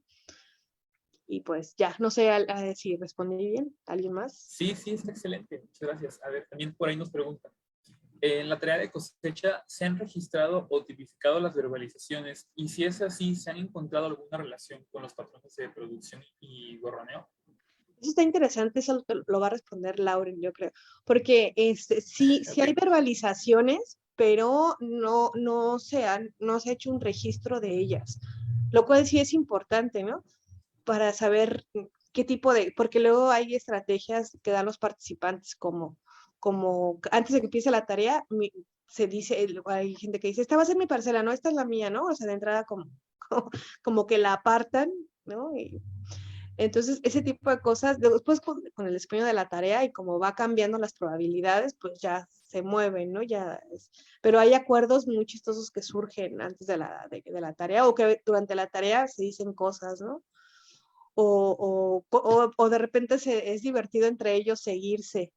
Y pues ya, no sé si respondí bien. ¿Alguien más? Sí, sí, está excelente. Muchas gracias. A ver, también por ahí nos preguntan. En la tarea de cosecha, ¿se han registrado o tipificado las verbalizaciones? Y si es así, ¿se han encontrado alguna relación con los patrones de producción y gorroneo? Eso está interesante, eso lo va a responder Lauren, yo creo. Porque sí hay verbalizaciones, pero no se ha hecho un registro de ellas. Lo cual sí es importante, ¿no? Para saber qué tipo porque luego hay estrategias que dan los participantes como antes de que empiece la tarea, se dice, hay gente que dice, esta va a ser mi parcela, no, esta es la mía, ¿no? O sea, de entrada como que la apartan, ¿no? Entonces, ese tipo de cosas, después con el desempeño de la tarea y como va cambiando las probabilidades, pues ya se mueven, ¿no? Pero hay acuerdos muy chistosos que surgen antes de la tarea o que durante la tarea se dicen cosas, ¿no? O de repente es divertido entre ellos seguirse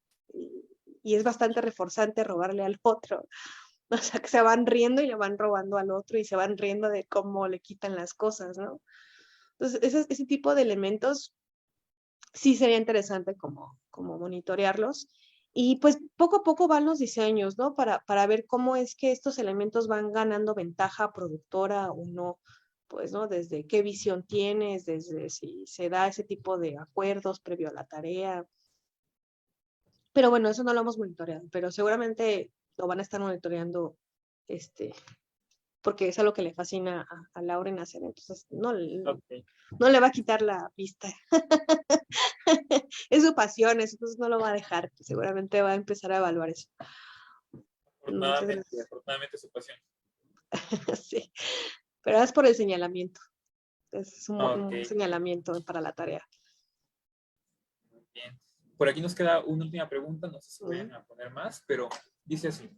y es bastante reforzante robarle al otro. O sea, que se van riendo y le van robando al otro y se van riendo de cómo le quitan las cosas, ¿no? Entonces, ese tipo de elementos sí sería interesante como monitorearlos. Y pues poco a poco van los diseños, ¿no? Para ver cómo es que estos elementos van ganando ventaja productora o no, pues, ¿no? Desde qué visión tienes, desde si se da ese tipo de acuerdos previo a la tarea. Pero bueno, eso no lo hemos monitoreado, pero seguramente lo van a estar monitoreando, porque es algo que le fascina a Lauren hacer, entonces Ok. no le va a quitar la vista. Es su pasión, entonces no lo va a dejar. Seguramente va a empezar a evaluar eso. Muchas Afortunadamente, gracias. afortunadamente su pasión. Sí, pero es por el señalamiento. Es Ok, un señalamiento para la tarea. muy bien. Por aquí nos queda una última pregunta, no sé si Ujú. vayan a poner más, pero dice así.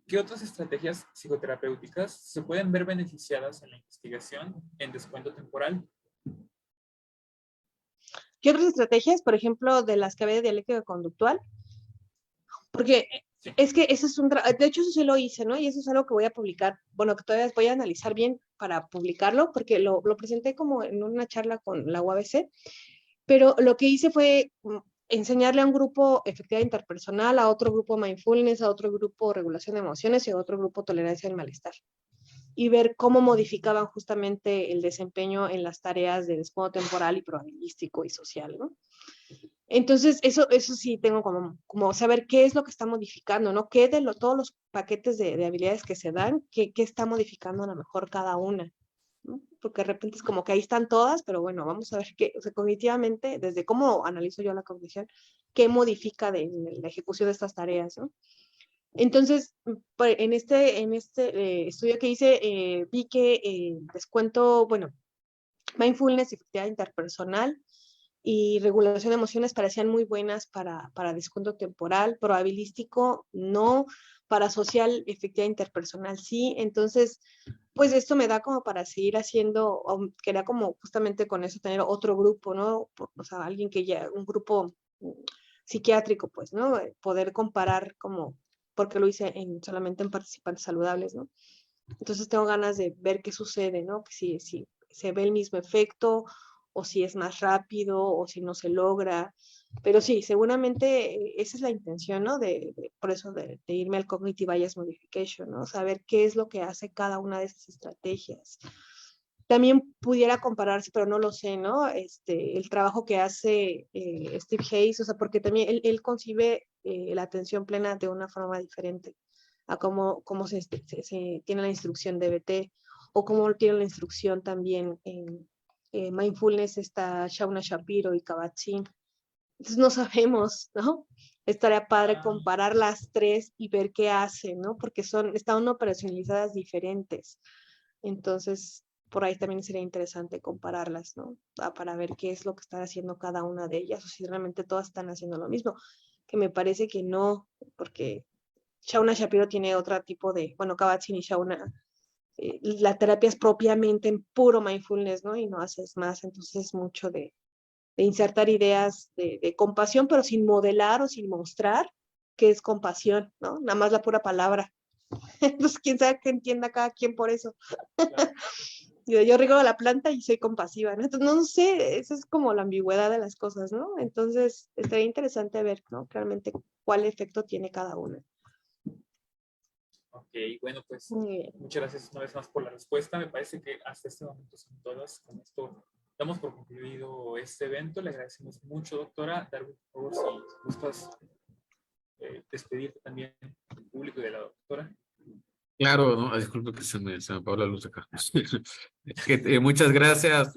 ¿Qué otras estrategias psicoterapéuticas se pueden ver beneficiadas en la investigación en descuento temporal? ¿Qué otras estrategias, por ejemplo, de las que había de dialéctica conductual? Porque Sí. es que eso es de hecho eso sí lo hice, ¿no? Y eso es algo que voy a publicar, bueno, que todavía voy a analizar bien para publicarlo, porque lo presenté como en una charla con la UABC, pero lo que hice fue enseñarle a un grupo efectividad interpersonal, a otro grupo mindfulness, a otro grupo regulación de emociones y a otro grupo tolerancia al malestar. Y ver cómo modificaban justamente el desempeño en las tareas de descuento temporal y probabilístico y social, ¿no? Entonces, eso sí tengo como saber qué es lo que está modificando, ¿no? ¿Qué de todos los paquetes de habilidades que se dan, qué está modificando a lo mejor cada una? ¿No? Porque de repente es como que ahí están todas, pero bueno, vamos a ver qué, o sea, cognitivamente, desde cómo analizo yo la cognición, qué modifica de la ejecución de estas tareas, ¿no? Entonces, en este estudio que hice, vi que descuento, bueno, mindfulness, efectividad interpersonal y regulación de emociones parecían muy buenas para descuento temporal, probabilístico no, para social, efectividad interpersonal sí. Entonces, pues esto me da como para seguir haciendo, quería como justamente con eso tener otro grupo, ¿no? O sea, alguien que ya, un grupo psiquiátrico, pues, ¿no? Poder comparar como, porque lo hice solamente en participantes saludables, ¿no? Entonces tengo ganas de ver qué sucede, ¿no? Que si se ve el mismo efecto o si es más rápido o si no se logra. Pero sí, seguramente esa es la intención, ¿no? Por eso de irme al Cognitive Bias Modification, ¿no? Saber qué es lo que hace cada una de esas estrategias. También pudiera compararse, pero no lo sé, ¿no? El trabajo que hace Steve Hayes, o sea, porque también él concibe la atención plena de una forma diferente a cómo se tiene la instrucción de BT o cómo tiene la instrucción también en Mindfulness está Shauna Shapiro y Kabat-Zinn. Entonces no sabemos, ¿no? Estaría padre comparar las tres y ver qué hacen, ¿no? Porque están operacionalizadas diferentes. Entonces, por ahí también sería interesante compararlas, ¿no? Para ver qué es lo que están haciendo cada una de ellas o si realmente todas están haciendo lo mismo, que me parece que no, porque Shauna Shapiro tiene otro tipo de, bueno, Kabat-Zinn y Shauna, la terapia es propiamente en puro mindfulness, ¿no? Y no haces más, entonces es mucho de insertar ideas de compasión, pero sin modelar o sin mostrar qué es compasión, ¿no? Nada más la pura palabra. Entonces, quién sabe qué entienda cada quien por eso. Claro. Yo riego la planta y soy compasiva, ¿no? Entonces, no sé, esa es como la ambigüedad de las cosas, ¿no? Entonces, estaría interesante ver, ¿no? Realmente cuál efecto tiene cada una. Ok, bueno, pues Muy bien. muchas gracias una vez más por la respuesta. Me parece que hasta este momento son todas. Con esto damos por concluido este evento. Le agradecemos mucho, doctora. Darwin, por favor, si gustas despedirte también del público y de la doctora. Claro, ¿no? Disculpe que se me apagó la luz acá. Muchas gracias,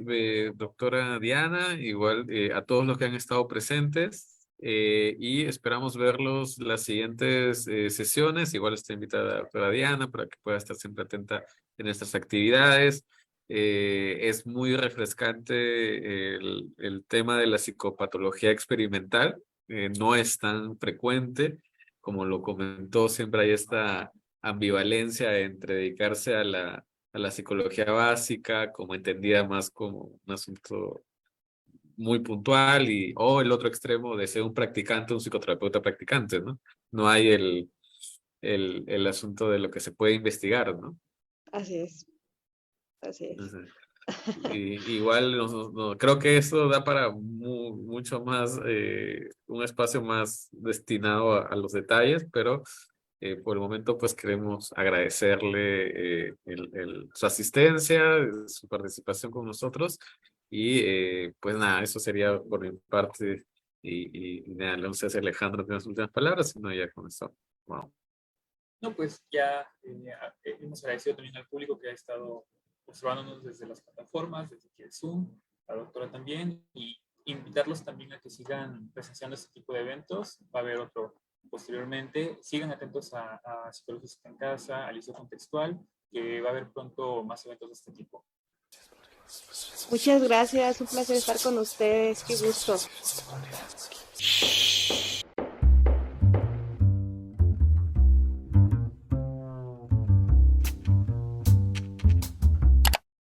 doctora Diana, igual a todos los que han estado presentes y esperamos verlos las siguientes sesiones. Igual está invitada la doctora Diana para que pueda estar siempre atenta en nuestras actividades. Es muy refrescante el tema de la psicopatología experimental. No es tan frecuente, como lo comentó, siempre hay esta ambivalencia entre dedicarse a la psicología básica, como entendida más como un asunto muy puntual, o el otro extremo de ser un practicante, un psicoterapeuta practicante, ¿no? No hay el asunto de lo que se puede investigar, ¿no? Así es. Así es. Entonces, igual creo que eso da para mucho más, un espacio más destinado a los detalles, pero por el momento pues queremos agradecerle su asistencia, su participación con nosotros y pues nada, eso sería por mi parte y nada, no sé si Alejandro tiene las últimas palabras, sino ya con eso. Wow. No, pues ya hemos agradecido también al público que ha estado observándonos desde las plataformas, desde aquí el Zoom, la doctora también, y invitarlos también a que sigan presenciando este tipo de eventos. Va a haber otro posteriormente. Sigan atentos a Psicología en Casa, al Liceo Contextual, que va a haber pronto más eventos de este tipo. Muchas gracias, un placer estar con ustedes, qué gusto.